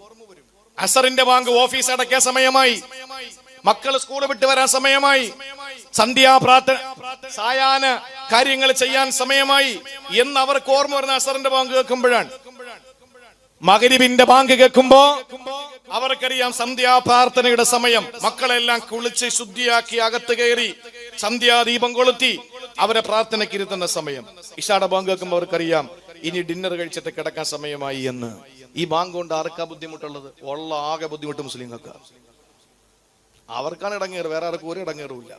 അസറിന്റെ ബാങ്ക് ഓഫീസ് അടയ്ക്കാൻ സമയമായി, മക്കൾ സ്കൂൾ വിട്ട് വരാൻ സമയമായി, സന്ധ്യാപ്രാർത്ഥന സായാഹ്ന കാര്യങ്ങൾ ചെയ്യാൻ സമയമായി എന്ന് അവർക്ക് ഓർമ്മ വരുന്ന അസറിന്റെ ബാങ്ക് കേൾക്കുമ്പോഴാണ്. മഗ്രിബിന്റെ ബാങ്ക് കേൾക്കുമ്പോ അവർക്കറിയാം സന്ധ്യാപ്രാർത്ഥനയുടെ സമയം. മക്കളെല്ലാം കുളിച്ച് ശുദ്ധിയാക്കി അകത്ത് കയറി സന്ധ്യാദീപം കൊളുത്തി അവരെ പ്രാർത്ഥനയ്ക്ക് ഇരുത്തുന്ന സമയം. ഇശായുടെ ബാങ്ക് കേൾക്കുമ്പോൾ അവർക്കറിയാം ഇനി ഡിന്നർ കഴിച്ചിട്ട് കിടക്കാൻ സമയമായി എന്ന്. ഈ ബാങ്ക് കൊണ്ട് ആർക്കാ ബുദ്ധിമുട്ടുള്ളത്? ഉള്ള ആകെ ബുദ്ധിമുട്ട് മുസ്ലിങ്ങൾക്ക്. അവർക്കാണ് ഇടങ്ങേറ്, വേറെ ആർക്കും ഒരു ഇടങ്ങേറുമില്ല.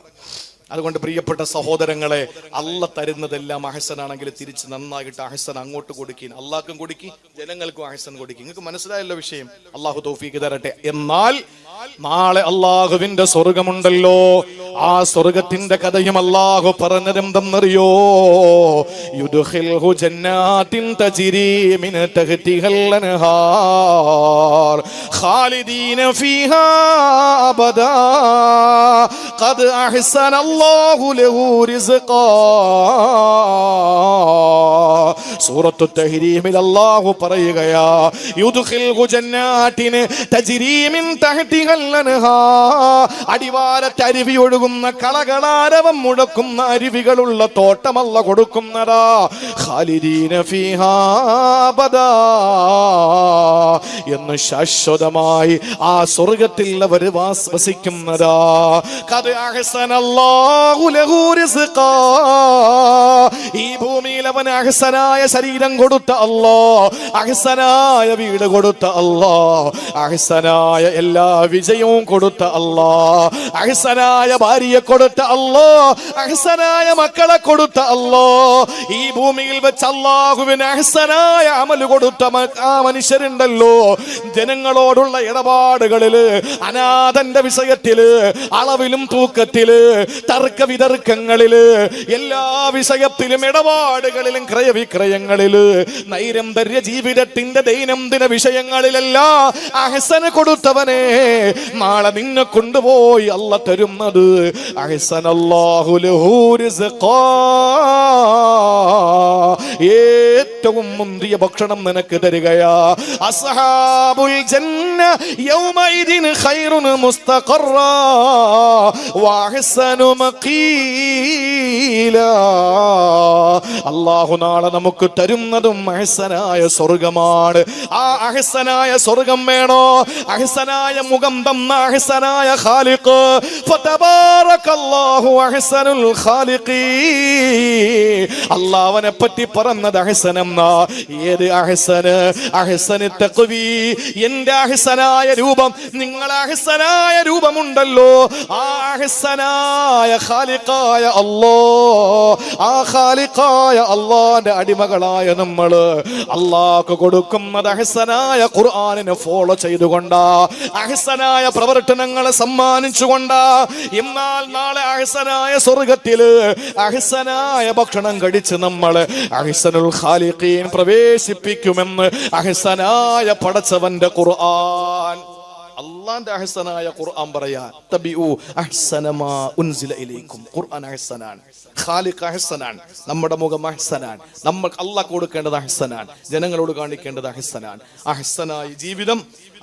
അതുകൊണ്ട് പ്രിയപ്പെട്ട സഹോദരങ്ങളെ, അല്ല തരുന്നതെല്ലാം അഹ്സനാണെങ്കിൽ തിരിച്ച് നന്നായിട്ട് അഹ്സൻ അങ്ങോട്ട് കൊടുക്കി, അള്ളാഹ്ക്കും കൊടുക്കി, ജനങ്ങൾക്കും അഹ്സൻ കൊടുക്കി. നിങ്ങൾക്ക് മനസ്സിലായല്ലോ വിഷയം. അള്ളാഹു തൗഫീഖ് തരട്ടെ. എന്നാൽ നാളെ അള്ളാഹുവിന്റെ സ്വർഗമുണ്ടല്ലോ, ആ സ്വർഗത്തിന്റെ കഥയും അള്ളാഹു പറഞ്ഞതെന്തെന്നറിയോ? യുദ്ഖിൽഹു ജന്നാത്തിൻ തജ്രി മിൻ തഹ്തിഹൽ അൻഹാർ ഖാലിദീന ഫീഹാ അബദാ ഖദ് അഹ്സന അല്ലാഹു ലഹു റിസ്ഖാ. സൂറത്തു തഹ്രീമിൽ അല്ലാഹു പറയുകയാ, യുദ്ഖിൽഹു ജന്നാത്തിൻ തജ്രി മിൻ തഹ്തിഹൽ അൻഹാർ, അടിവാരത്ത് അരുവി ഒഴുകുന്ന കളകളാരവം മുഴക്കുന്ന അരുവികളുള്ള തോട്ടമല്ല കൊടുക്കുന്നതാ. ഖാലിദീന ഫീഹാ അബദാ, എന്ന് ശാശ്വതമായി ആ സ്വർഗത്തിൽ അവർ വസിക്കുന്നതാ. ഖദ് അഹ്സനല്ലാഹു ലഹു റിസ്ഖാ, ഈ ഭൂമിയിൽ അവൻ അഹ്സനായ ശരീരം കൊടുത്ത അല്ലാഹ്, അഹ്സനായ വീട് കൊടുത്ത അല്ലാഹ്, അഹ്സനായ എല്ലാ വിജയവും കൊടുത്ത അല്ലാഹ്, അഹ്സനായ ഭാര്യയെ കൊടുത്ത അല്ലാഹ്, അഹ്സനായ മക്കളെ കൊടുത്ത അല്ലാഹ്. ഈ ഭൂമിയിൽ വെച്ച് അല്ലാഹുവിന് അഹ്സനായ അമല് കൊടുത്ത ആ മനുഷ്യരുണ്ടല്ലോ, ജനങ്ങളോടുള്ള ഇടപാടുകളില്, അനാഥന്റെ വിഷയത്തില്, അളവിലും തൂക്കത്തില്, തർക്ക വിതർക്കങ്ങളില്, എല്ലാ വിഷയത്തിലും ഇടപാടുകളിലും ക്രയവിക്രയങ്ങളില്, നൈരന്തര്യ ജീവിതത്തിന്റെ ദൈനംദിന വിഷയങ്ങളിലെല്ലാം അഹ്സന് കൊടുത്തവനെ നാളെ നിന്നെ കൊണ്ടുപോയി അല്ല തരുന്നത് അഹ്സനല്ലാഹു ലഹു റിസ്ഖാ, ഏറ്റവും മുന്തിയ ഭക്ഷണം നിനക്ക് തരികയാ. അസ്ഹാബുൽ ജന്ന യൗമഇദിൻ ഖൈറുൻ മുസ്തഖറാ വഅഹ്സനു മഖീലാ. അല്ലാഹു നാളെ നമുക്ക് തരുന്നതും അഹ്സനായ സ്വർഗ്ഗമാണ്. ആ അഹ്സനായ സ്വർഗ്ഗം വേണോ? അഹ്സനായ മുഖം തന്ന അഹ്സനായ ഖാലിഖ്, ഫതബാറകല്ലാഹു അഹ്സനുൽ ഖാലിഖീൻ. അല്ലാഹുവിനെ പറ്റി പറഞ്ഞത് അഹ്സനെന്നാ. ഏത് അഹ്സന്? അഹ്സന് തഖ്വീ, എന്റെ അഹ്സനായ രൂപം, നിങ്ങളെ അഹ്സനായ രൂപമുണ്ടല്ലോ, ആ അഹ്സനായ ഖാലിഖായ അല്ലാഹ്, ആ ഖാലിഖായ അല്ലാഹുവിന്റെ അടിമകളായ നമ്മള് അല്ലാഹ്ക്ക് കൊടുക്കുന്നത് അഹ്സനായ ഖുർആനിനെ ഫോളോ ചെയ്തുകൊണ്ടാ, അഹ്സനായ പ്രവർത്തനങ്ങളെ സമ്മാനിച്ചുകൊണ്ടാ. എന്നാൽ നാളെ അഹ്സനായ സ്വർഗത്തില് അഹ്സനായ ഭക്ഷണം കഴിച്ച് നമ്മള് അഹ്സനുൽ ഖാലിഖീൻ പ്രവേശിപ്പിക്കുമെന്ന് അഹ്സനായ പടച്ചവന്റെ ഖുർആൻ, അല്ലാഹുവിന്റെ അഹ്സനായ ഖുർആൻ പറയാ. തബിഉ അഹ്സന മാ ഉൻസില ഇലൈക്കും. ഖുർആൻ അഹ്സനാണ്, ഖാലിഖ് അഹ്സനാണ്, നമ്മുടെ മുഖം അഹ്സനാണ്, നമ്മൾ അല്ലാഹ് കൊടുക്കേണ്ടത് അഹ്സനാണ്, ജനങ്ങളോട് കാണിക്കേണ്ടത് അഹ്സനാണ്. അഹ്സനായ ജീവിതം,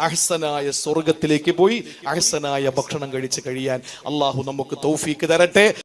അഹ്സനായ സ്വർഗത്തിലേക്ക് പോയി അഹ്സനായ ഭക്ഷണം കഴിച്ച് കഴിയാൻ അല്ലാഹു നമുക്ക് തൗഫീക്ക് തരട്ടെ.